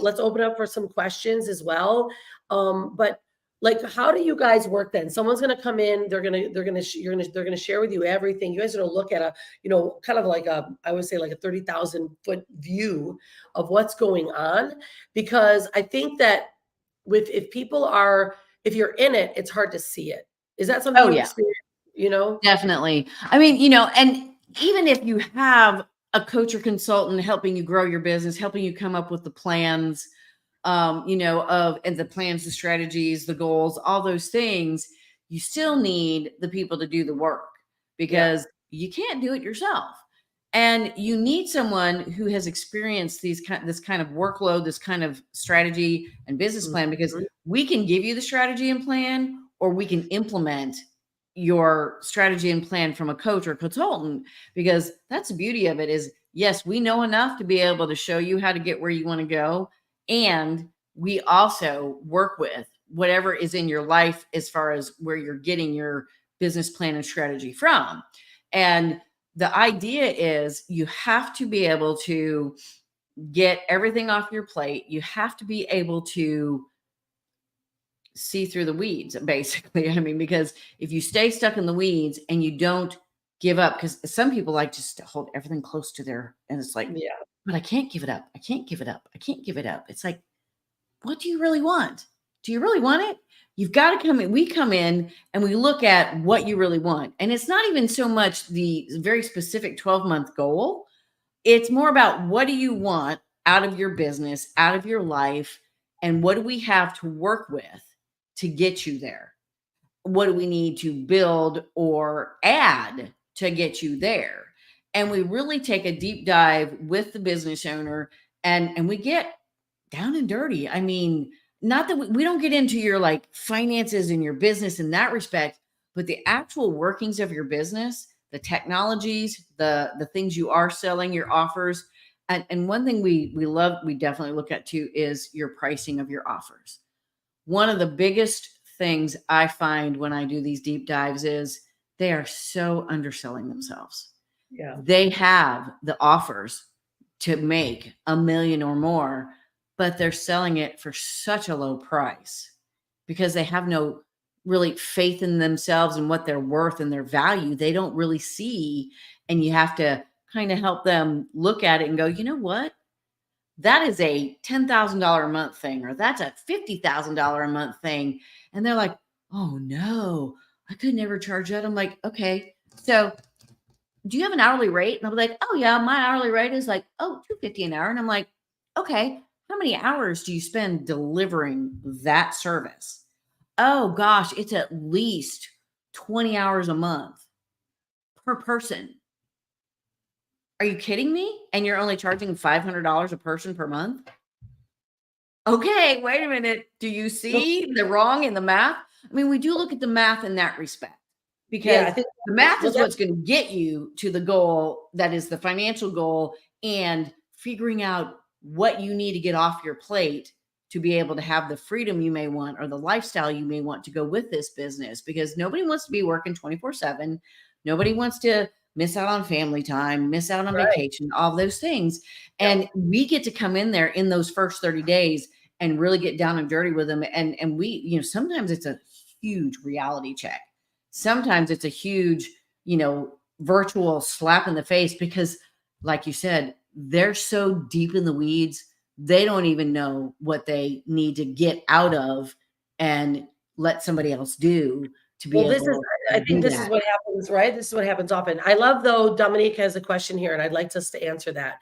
let's open up for some questions as well. But like, how do you guys work then? Someone's gonna come in, they're gonna share with you everything. You guys are gonna look at a, you know, kind of like a, I would say like a 30,000-foot view of what's going on, because I think that if people are, if you're in it, it's hard to see it. Is that something Oh you've yeah. experienced? You know? Definitely. I mean, and even if you have a coach or consultant helping you grow your business, helping you come up with the plans, and the plans, the strategies, the goals, all those things, you still need the people to do the work Yeah. because you can't do it yourself. And you need someone who has experienced this kind of workload, this kind of strategy and business plan, because Mhm. we can give you the strategy and plan, or we can implement your strategy and plan from a coach or consultant, because that's the beauty of it is, yes, we know enough to be able to show you how to get where you want to go. And we also work with whatever is in your life as far as where you're getting your business plan and strategy from. And the idea is you have to be able to get everything off your plate. You have to be able to see through the weeds, basically. I mean, because if you stay stuck in the weeds and you don't give up, because some people like just to hold everything close to their, and it's like, Yeah. but I can't give it up. I can't give it up. I can't give it up. It's like, what do you really want? Do you really want it? You've got to come in. We come in and we look at what you really want. And it's not even so much the very specific 12-month goal. It's more about what do you want out of your business, out of your life, and what do we have to work with to get you there? What do we need to build or add to get you there? And we really take a deep dive with the business owner, and we get down and dirty. I mean, not that we don't get into your like finances and your business in that respect, but the actual workings of your business, the technologies, the things you are selling, your offers. And one thing we love, we definitely look at too, is your pricing of your offers. One of the biggest things I find when I do these deep dives is they are so underselling themselves. Yeah. They have the offers to make $1 million or more, but they're selling it for such a low price because they have no really faith in themselves and what they're worth and their value. They don't really see. And you have to kind of help them look at it and go, you know what? That is a $10,000 a month thing, or that's a $50,000 a month thing. And they're like, oh no, I could never charge that. I'm like, okay, so do you have an hourly rate? And I'll be like, oh yeah, my hourly rate is like, oh, $250 an hour. And I'm like, okay, how many hours do you spend delivering that service? Oh gosh, it's at least 20 hours a month per person. Are you kidding me? And you're only charging $500 a person per month? Okay, wait a minute. Do you see the wrong in the math? I mean, we do look at the math in that respect, Yeah, because I think the math well, is what's going to get you to the goal that is the financial goal, and figuring out what you need to get off your plate to be able to have the freedom you may want or the lifestyle you may want to go with this business, because nobody wants to be working 24/7. Nobody wants to miss out on family time, miss out on right. vacation, all those things. Yep. And we get to come in there in those first 30 days and really get down and dirty with them. And we, sometimes it's a huge reality check. Sometimes it's a huge, virtual slap in the face because, like you said, they're so deep in the weeds, they don't even know what they need to get out of and let somebody else do to be Well, this is, able I to think do this is that. what happens, right? This is what happens often. I love, though, Dominique has a question here, and I'd like us to answer that.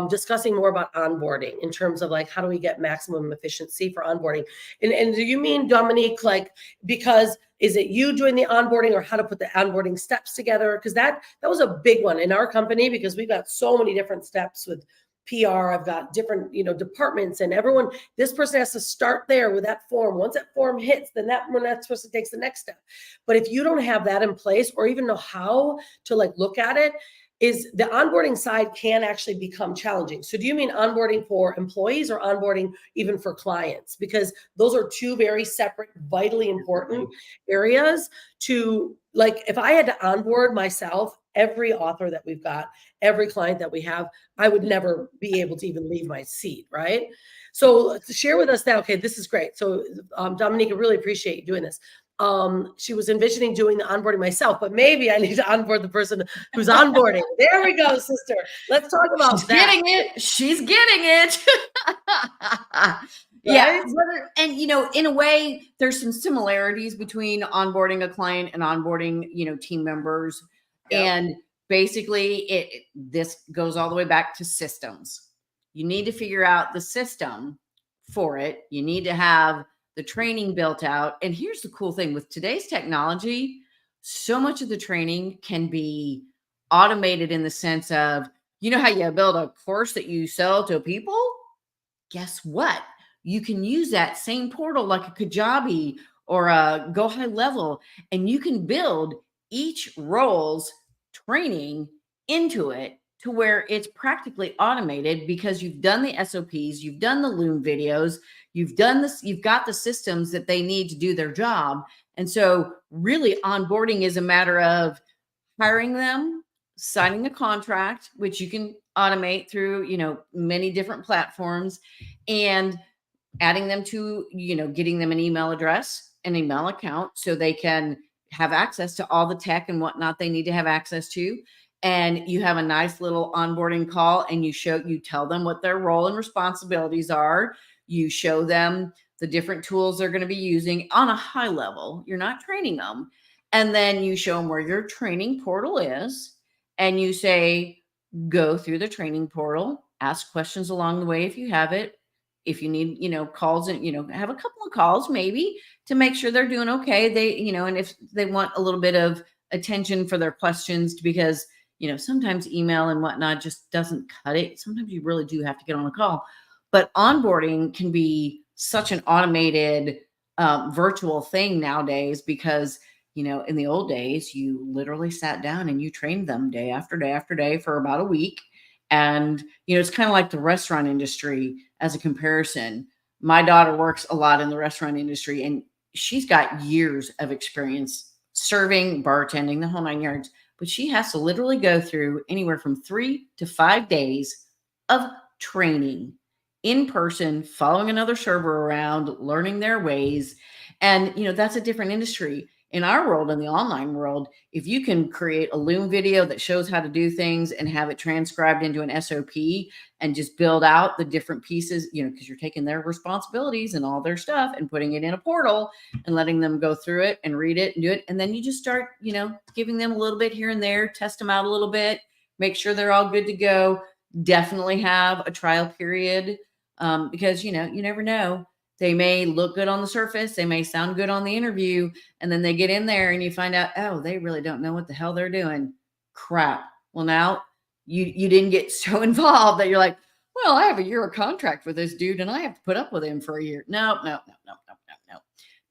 Discussing more about onboarding in terms of like, how do we get maximum efficiency for onboarding? And do you mean, Dominique, like, because is it you doing the onboarding or how to put the onboarding steps together? Because that was a big one in our company because we've got so many different steps with PR. I've got different, departments, and everyone, this person has to start there with that form. Once that form hits, then when that person takes the next step. But if you don't have that in place or even know how to like look at it, is the onboarding side can actually become challenging. So do you mean onboarding for employees or onboarding even for clients? Because those are two very separate, vitally important areas to, like, if I had to onboard myself, every author that we've got, every client that we have, I would never be able to even leave my seat, right? So share with us now, okay, this is great. So Dominique, I really appreciate you doing this. She was envisioning doing the onboarding myself, but maybe I need to onboard the person who's onboarding. There we go, sister. Let's talk about She's that. getting it. She's getting it. Yeah. And, in a way, there's some similarities between onboarding a client and onboarding, team members. Yep. And basically, this goes all the way back to systems. You need to figure out the system for it. You need to have the training built out. And here's the cool thing with today's technology, so much of the training can be automated in the sense of, how you build a course that you sell to people? Guess what? You can use that same portal like a Kajabi or a Go High Level, and you can build each role's training into it to where it's practically automated because you've done the SOPs, you've done the Loom videos, you've done this, you've got the systems that they need to do their job. And so really onboarding is a matter of hiring them, signing a contract, which you can automate through, many different platforms, and adding them to, getting them an email address, an email account, so they can have access to all the tech and whatnot they need to have access to. And you have a nice little onboarding call and you tell them what their role and responsibilities are. You show them the different tools they're going to be using on a high level. You're not training them. And then you show them where your training portal is. And you say, go through the training portal, ask questions along the way if you have it. If you need, calls and, have a couple of calls maybe to make sure they're doing okay. They, and if they want a little bit of attention for their questions, because, sometimes email and whatnot just doesn't cut it. Sometimes you really do have to get on a call. But onboarding can be such an automated virtual thing nowadays because, in the old days, you literally sat down and you trained them day after day after day for about a week. And, it's kind of like the restaurant industry as a comparison. My daughter works a lot in the restaurant industry and she's got years of experience serving, bartending, the whole 9 yards. But she has to literally go through anywhere from 3 to 5 days of training in person, following another server around, learning their ways. And, that's a different industry. In our world, in the online world, if you can create a Loom video that shows how to do things and have it transcribed into an SOP and just build out the different pieces, because you're taking their responsibilities and all their stuff and putting it in a portal and letting them go through it and read it and do it. And then you just start, giving them a little bit here and there, test them out a little bit, make sure they're all good to go. Definitely have a trial period because, you never know. They may look good on the surface. They may sound good on the interview. And then they get in there and you find out, oh, they really don't know what the hell they're doing. Crap. Well, now you didn't get so involved that you're like, well, I have a year of contract with this dude and I have to put up with him for a year. No.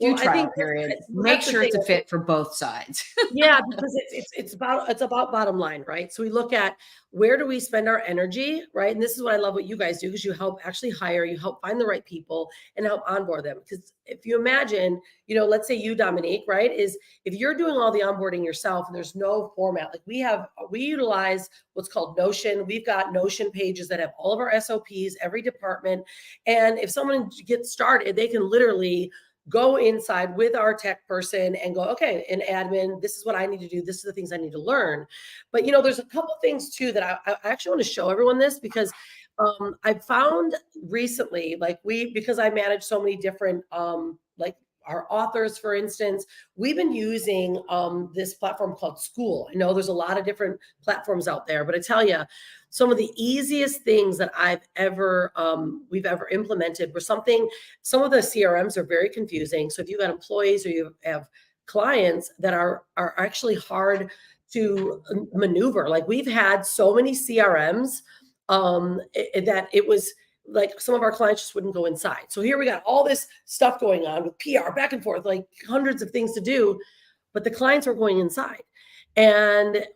Do trial period. Make sure it's a fit for both sides. Yeah, because it's about bottom line, right? So we look at where do we spend our energy, right? And this is what I love what you guys do, because you help actually hire, you help find the right people and help onboard them. Because if you imagine, let's say you, Dominique, right, is if you're doing all the onboarding yourself and there's no format, like we utilize what's called Notion. We've got Notion pages that have all of our SOPs, every department. And if someone gets started, they can literally go inside with our tech person and go, okay, an admin, this is what I need to do. This is the things I need to learn. But, you know, there's a couple things too that I actually want to show everyone this, because I found recently, like because I manage so many different, like our authors, for instance, we've been using this platform called School. I know there's a lot of different platforms out there, but I tell you, some of the easiest things that we've ever implemented were some of the CRMs are very confusing. So if you've got employees or you have clients that are actually hard to maneuver, like we've had so many CRMs that it was like some of our clients just wouldn't go inside. So here we got all this stuff going on with PR back and forth, like hundreds of things to do, but the clients are going inside. And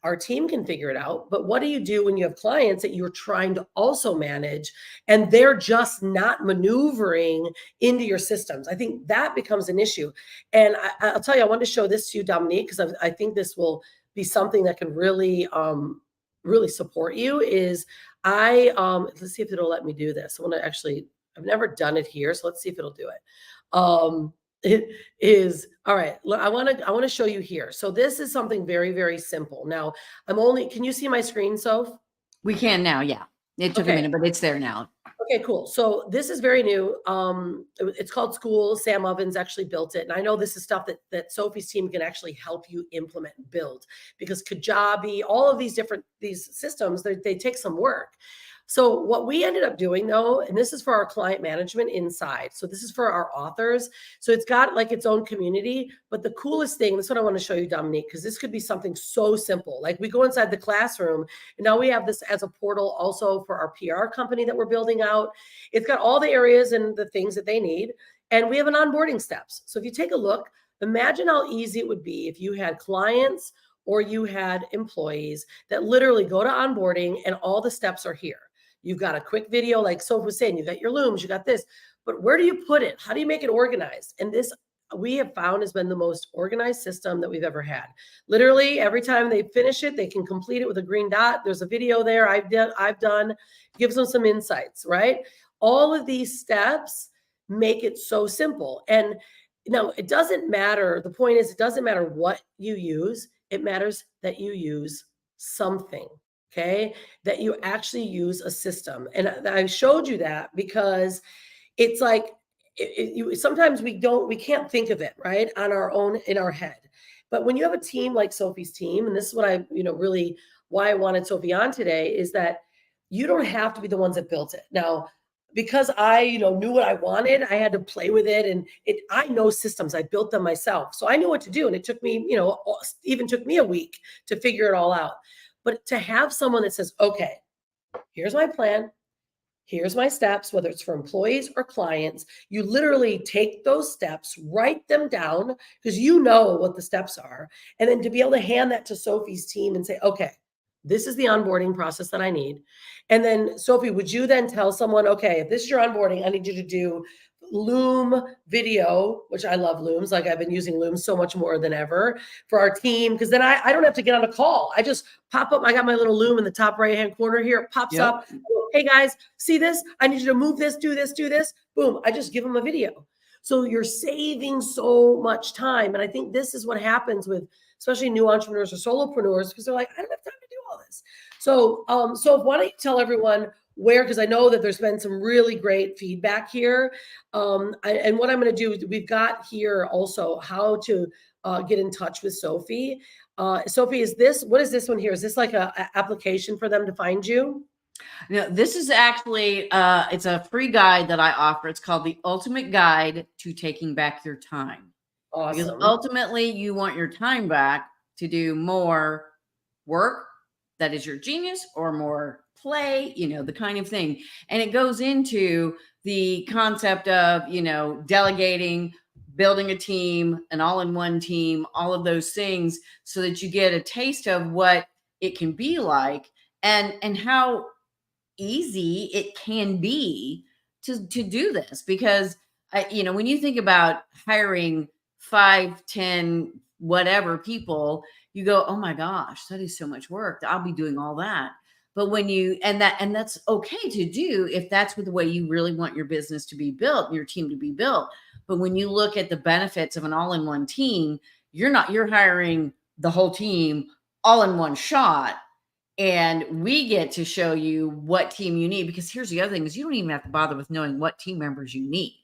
our team can figure it out. But what do you do when you have clients that you're trying to also manage and they're just not maneuvering into your systems? I think that becomes an issue. And I'll tell you, I wanted to show this to you, Dominique, because I think this will be something that can really, really support you. Is let's see if it'll let me do this. I've never done it here. So let's see if it'll do it. It is all right. Look, I want to show you here. So this is something very, very simple. Now can you see my screen, Soph? We can now. Yeah. It took a minute, but it's there now. Okay, cool. So this is very new. It's called School. Sam Ovens actually built it. And I know this is stuff that Sophie's team can actually help you implement and build, because Kajabi, all of these systems, they take some work. So what we ended up doing though, and this is for our client management inside. So this is for our authors. So it's got like its own community, but the coolest thing, this is what I want to show you, Dominique, because this could be something so simple. Like we go inside the classroom and now we have this as a portal also for our PR company that we're building out. It's got all the areas and the things that they need. And we have an onboarding steps. So if you take a look, imagine how easy it would be if you had clients or you had employees that literally go to onboarding and all the steps are here. You've got a quick video, like Sophie was saying, you got your looms, you got this, but where do you put it? How do you make it organized? And this we have found has been the most organized system that we've ever had. Literally every time they finish it, they can complete it with a green dot. There's a video there I've done, gives them some insights, right? All of these steps make it so simple. And now it doesn't matter. The point is, it doesn't matter what you use. It matters that you use something. Okay, that you actually use a system. And I showed you that because it's like sometimes we can't think of it right on our own in our head. But when you have a team like Sophie's team, and this is what I really why I wanted Sophie on today, is that you don't have to be the ones that built it. Now, because I knew what I wanted, I had to play with it, and I know systems. I built them myself, so I knew what to do, and it took me even took me a week to figure it all out. But to have someone that says, okay, here's my plan, here's my steps, whether it's for employees or clients, you literally take those steps, write them down, because you know what the steps are. And then to be able to hand that to Sophie's team and say, okay, this is the onboarding process that I need. And then Sophie, would you then tell someone, okay, if this is your onboarding, I need you to do loom video, which I love looms. Like I've been using looms so much more than ever for our team, because then I don't have to get on a call. I just pop up. I got my little loom in the top right-hand corner here. It pops up. Hey guys, see this? I need you to move this, do this, do this. Boom. I just give them a video. So you're saving so much time. And I think this is what happens with especially new entrepreneurs or solopreneurs, because they're like, I don't have time to do all this. So, why don't you tell everyone where, because I know that there's been some really great feedback here. And what I'm going to do is we've got here also how to get in touch with Sophie. Sophie, what is this one here? Is this like a application for them to find you? No, this is actually, it's a free guide that I offer. It's called The Ultimate Guide to Taking Back Your Time. Awesome. Because ultimately you want your time back to do more work that is your genius, or more play, the kind of thing. And it goes into the concept of, delegating, building a team, an all-in-one team, all of those things, so that you get a taste of what it can be like and how easy it can be to do this. Because, when you think about hiring 5, 10, whatever people, you go, oh my gosh, that is so much work. I'll be doing all that. But when and that's okay to do if that's the way you really want your business to be built, your team to be built. But when you look at the benefits of an all-in-one team, you're hiring the whole team all in one shot. And we get to show you what team you need, because here's the other thing is you don't even have to bother with knowing what team members you need.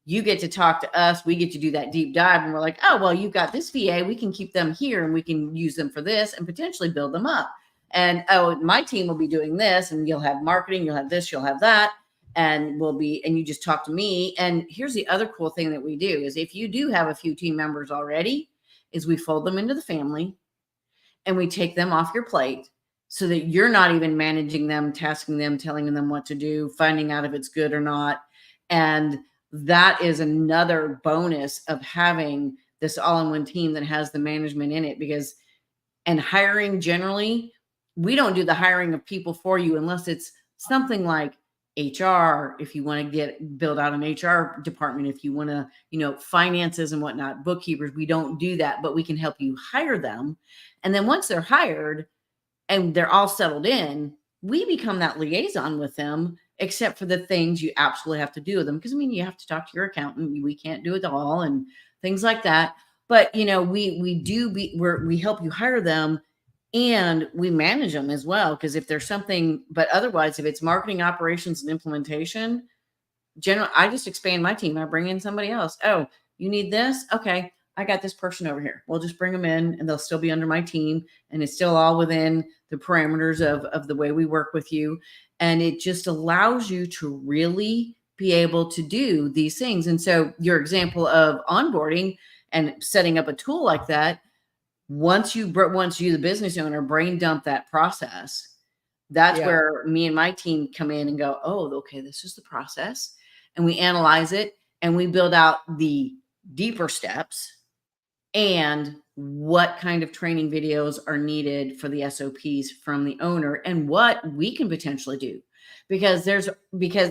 You get to talk to us. We get to do that deep dive, and we're like, oh, well, you've got this VA. We can keep them here and we can use them for this and potentially build them up. And, oh, my team will be doing this, and you'll have marketing, you'll have this, you'll have that. And you just talk to me. And here's the other cool thing that we do is if you do have a few team members already, is we fold them into the family and we take them off your plate so that you're not even managing them, tasking them, telling them what to do, finding out if it's good or not. And that is another bonus of having this all-in-one team that has the management in it, and hiring generally, we don't do the hiring of people for you unless it's something like HR. If you want to build out an HR department, if you want to, finances and whatnot, bookkeepers, we don't do that, but we can help you hire them. And then once they're hired and they're all settled in, we become that liaison with them, except for the things you absolutely have to do with them. Because you have to talk to your accountant. We can't do it all and things like that. But, we help you hire them and we manage them as well. Because if there's something, but otherwise, if it's marketing, operations, and implementation, I just expand my team. I bring in somebody else. Oh, you need this? Okay, I got this person over here. We'll just bring them in and they'll still be under my team. And it's still all within the parameters of the way we work with you. And it just allows you to really be able to do these things. And so your example of onboarding and setting up a tool like that, once you, the business owner, brain dump that process, that's where me and my team come in and go, oh, okay, this is the process. And we analyze it and we build out the deeper steps and what kind of training videos are needed for the SOPs from the owner and what we can potentially do. Because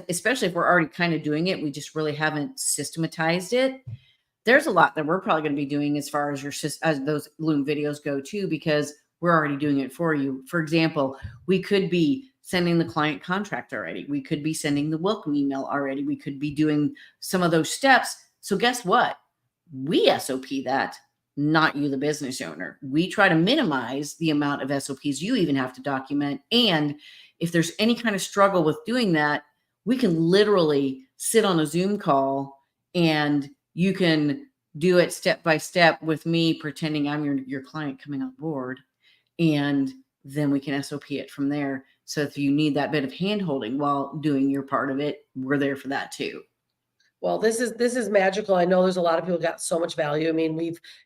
especially if we're already kind of doing it, we just really haven't systematized it. There's a lot that we're probably going to be doing as far as as those Loom videos go too, because we're already doing it for you. For example, we could be sending the client contract already. We could be sending the welcome email already. We could be doing some of those steps. So guess what? We SOP that, not you, the business owner. We try to minimize the amount of SOPs you even have to document. And if there's any kind of struggle with doing that, we can literally sit on a Zoom call and you can do it step by step with me, pretending I'm your client coming on board. And then we can SOP it from there. So if you need that bit of hand-holding while doing your part of it, we're there for that too. Well, this is magical. I know there's a lot of people got so much value.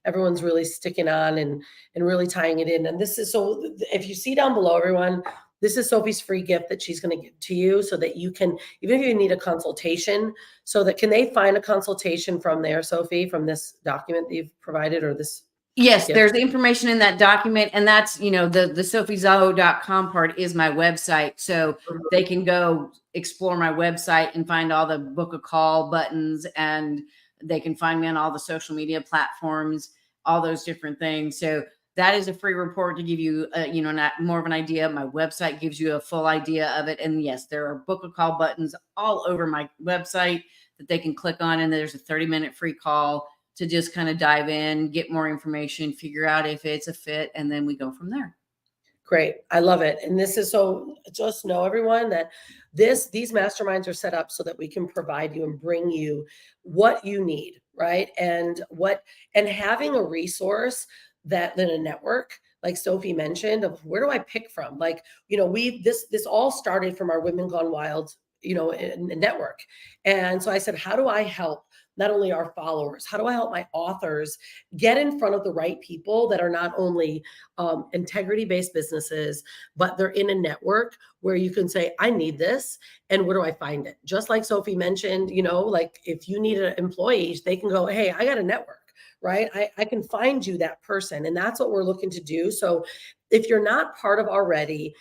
Everyone's really sticking on and really tying it in. And this is, so if you see down below, everyone, this is Sophie's free gift that she's going to give to you so that you can, even if you need a consultation, can they find a consultation from there, Sophie, from this document that you've provided or this? Yes, there's information in that document, and that's, the sophiezollo.com part is my website. So they can go explore my website and find all the book a call buttons, and they can find me on all the social media platforms, all those different things. So that is a free report to give you, more of an idea. My website gives you a full idea of it. And yes, there are book a call buttons all over my website that they can click on. And there's a 30-minute free call to just kind of dive in, get more information, figure out if it's a fit, and then we go from there. Great. I love it. And this is, so just know, everyone, that these masterminds are set up so that we can provide you and bring you what you need, right? And having a resource that then a network, like Sophie mentioned, of where do I pick from? This all started from our Women Gone Wild, network. And so I said, how do I help not only our followers, how do I help my authors get in front of the right people that are not only integrity-based businesses, but they're in a network where you can say, I need this, and where do I find it? Just like Sophie mentioned, if you need an employee, they can go, hey, I got a network, right? I can find you that person. And that's what we're looking to do. So if you're not part of already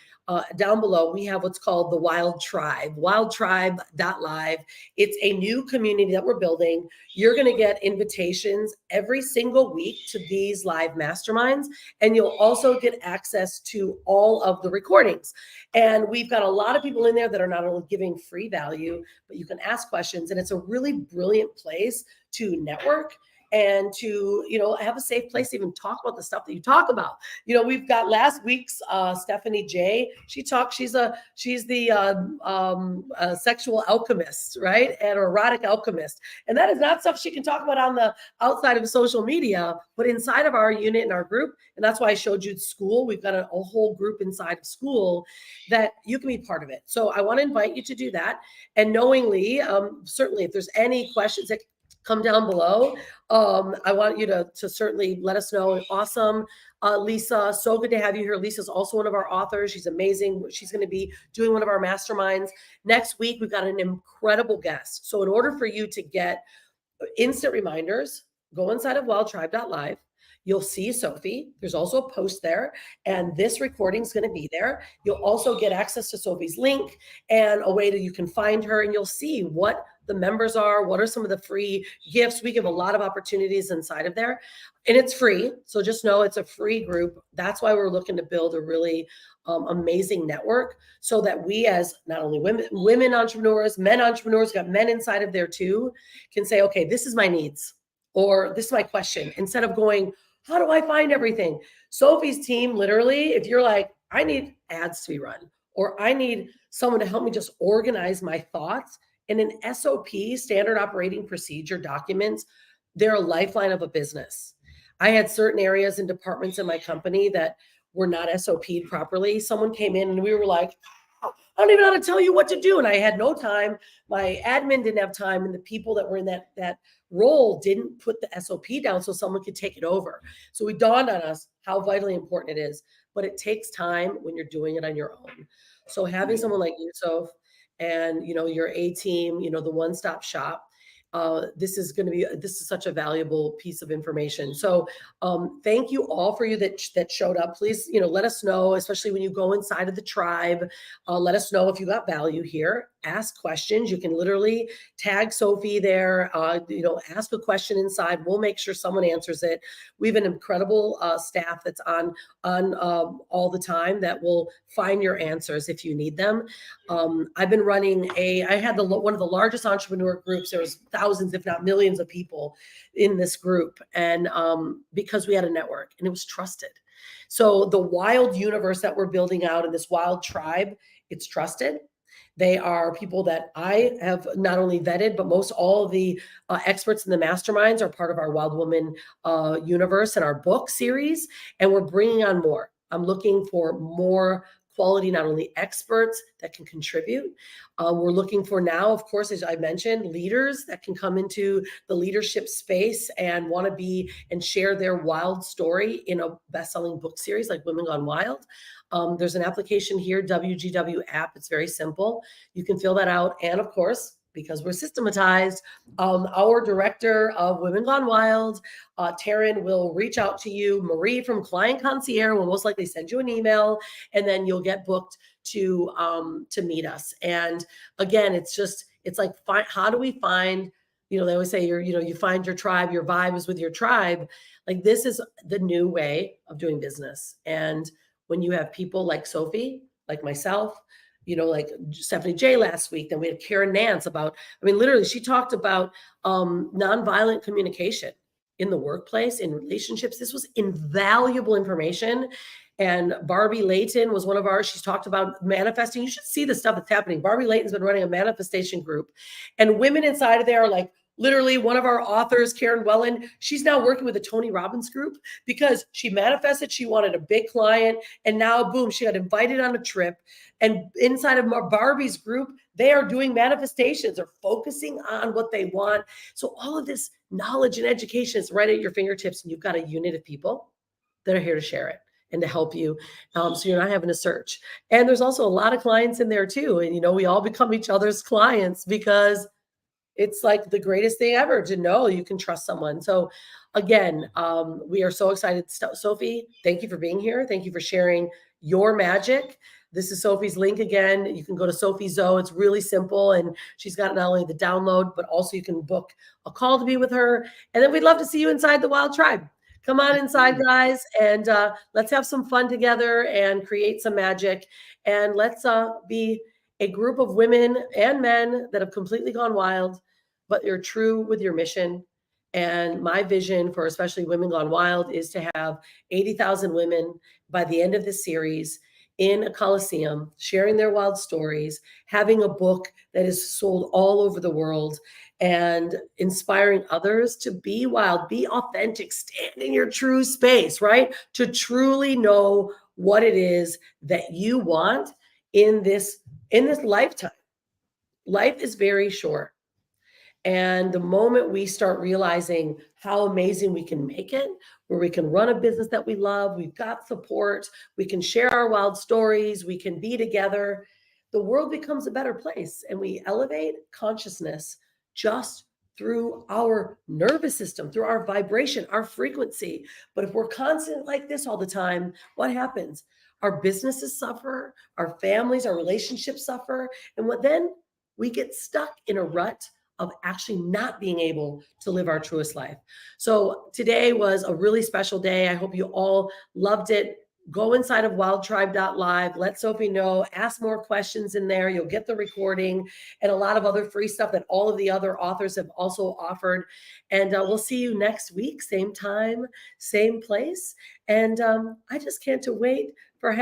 down below, we have what's called the Wild Tribe, wildtribe.live. It's a new community that we're building. You're going to get invitations every single week to these live masterminds, and you'll also get access to all of the recordings. And we've got a lot of people in there that are not only giving free value, but you can ask questions. And it's a really brilliant place to network and to, have a safe place to even talk about the stuff that you talk about. We've got last week's Stephanie J. She's the sexual alchemist, right? And erotic alchemist. And that is not stuff she can talk about on the outside of social media, but inside of our unit and our group. And that's why I showed you school. We've got a whole group inside of school that you can be part of it. So I want to invite you to do that. And knowingly, certainly if there's any questions that come down below. I want you to certainly let us know. Awesome. Lisa, so good to have you here. Lisa's also one of our authors. She's amazing. She's going to be doing one of our masterminds. Next week, we've got an incredible guest. So in order for you to get instant reminders, go inside of wildtribe.live. You'll see Sophie. There's also a post there, and this recording is going to be there. You'll also get access to Sophie's link and a way that you can find her, and you'll see what the members are, what are some of the free gifts. We give a lot of opportunities inside of there, and it's free. So just know it's a free group. That's why we're looking to build a really amazing network so that we, as not only women entrepreneurs, men entrepreneurs, got men inside of there too, can say, okay, this is my needs, or this is my question, instead of going, how do I find everything? Sophie's team, literally, if you're like, I need ads to be run, or I need someone to help me just organize my thoughts in an SOP, standard operating procedure documents, they're a lifeline of a business. I had certain areas and departments in my company that were not SOP'd properly. Someone came in and we were like, I don't even know how to tell you what to do. And I had no time. My admin didn't have time. And the people that were in that role didn't put the SOP down so someone could take it over. So it dawned on us how vitally important it is. But it takes time when you're doing it on your own. So having someone like you, Soph, and your A team, the one-stop shop, this is such a valuable piece of information. So thank you all for you that showed up. Please, let us know, especially when you go inside of the tribe. Let us know if you got value here. Ask questions. You can literally tag Sophie there. Ask a question inside. We'll make sure someone answers it. We have an incredible staff that's on all the time that will find your answers if you need them. I've been running I had one of the largest entrepreneur groups. There was thousands, if not millions of people in this group. And because we had a network and it was trusted. So the wild universe that we're building out in this wild tribe, it's trusted. They are people that I have not only vetted, but most all of the experts in the masterminds are part of our Wild Woman universe and our book series. And we're bringing on more. I'm looking for more quality, not only experts that can contribute. We're looking for now, of course, as I mentioned, leaders that can come into the leadership space and want to be and share their wild story in a best-selling book series like Women Gone Wild. There's an application here, WGW app. It's very simple. You can fill that out. And of course, because we're systematized, our director of Women Gone Wild, Taryn, will reach out to you. Marie from Client Concierge will most likely send you an email, and then you'll get booked to meet us. And again, it's like, how do we find, they always say you find your tribe, your vibe is with your tribe. Like, this is the new way of doing business. And when you have people like Sophie, like myself, like Stephanie J last week, then we had Karen Nance literally she talked about nonviolent communication in the workplace, in relationships. This was invaluable information. And Barbie Layton was one of ours. She's talked about manifesting. You should see the stuff that's happening. Barbie Layton's been running a manifestation group, and women inside of there are like, literally, one of our authors, Karen Wellen, she's now working with the Tony Robbins group because she manifested. She wanted a big client, and now, boom, she got invited on a trip. And inside of Barbie's group, they are doing manifestations or focusing on what they want. So all of this knowledge and education is right at your fingertips, and you've got a unit of people that are here to share it and to help you. So you're not having to search. And there's also a lot of clients in there too. And, we all become each other's clients because it's like the greatest thing ever to know you can trust someone. So again, we are so excited. Sophie, thank you for being here. Thank you for sharing your magic. This is Sophie's link again. You can go to Sophie Zo. It's really simple. And she's got not only the download, but also you can book a call to be with her. And then we'd love to see you inside the Wild Tribe. Come on inside, guys, and let's have some fun together and create some magic. And let's be a group of women and men that have completely gone wild, but you're true with your mission. And my vision for especially Women Gone Wild is to have 80,000 women by the end of this series in a Coliseum, sharing their wild stories, having a book that is sold all over the world, and inspiring others to be wild, be authentic, stand in your true space, right? To truly know what it is that you want in this lifetime. Life is very short. And the moment we start realizing how amazing we can make it, where we can run a business that we love, we've got support, we can share our wild stories, we can be together, the world becomes a better place. And we elevate consciousness just through our nervous system, through our vibration, our frequency. But if we're constant like this all the time, what happens? Our businesses suffer, our families, our relationships suffer. And then we get stuck in a rut of actually not being able to live our truest life. So today was a really special day. I hope you all loved it. Go inside of wildtribe.live. Let Sophie know. Ask more questions in there. You'll get the recording and a lot of other free stuff that all of the other authors have also offered. And we'll see you next week, same time, same place. And I just can't wait for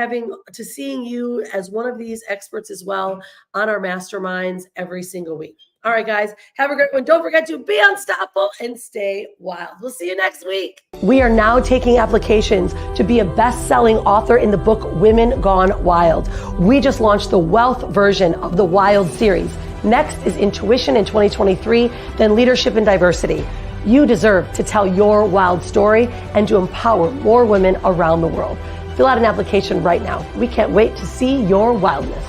seeing you as one of these experts as well on our masterminds every single week. All right, guys, have a great one. Don't forget to be unstoppable and stay wild. We'll see you next week. We are now taking applications to be a best-selling author in the book Women Gone Wild. We just launched the wealth version of the Wild series. Next is intuition in 2023, then leadership and diversity. You deserve to tell your wild story and to empower more women around the world. Fill out an application right now. We can't wait to see your wildness.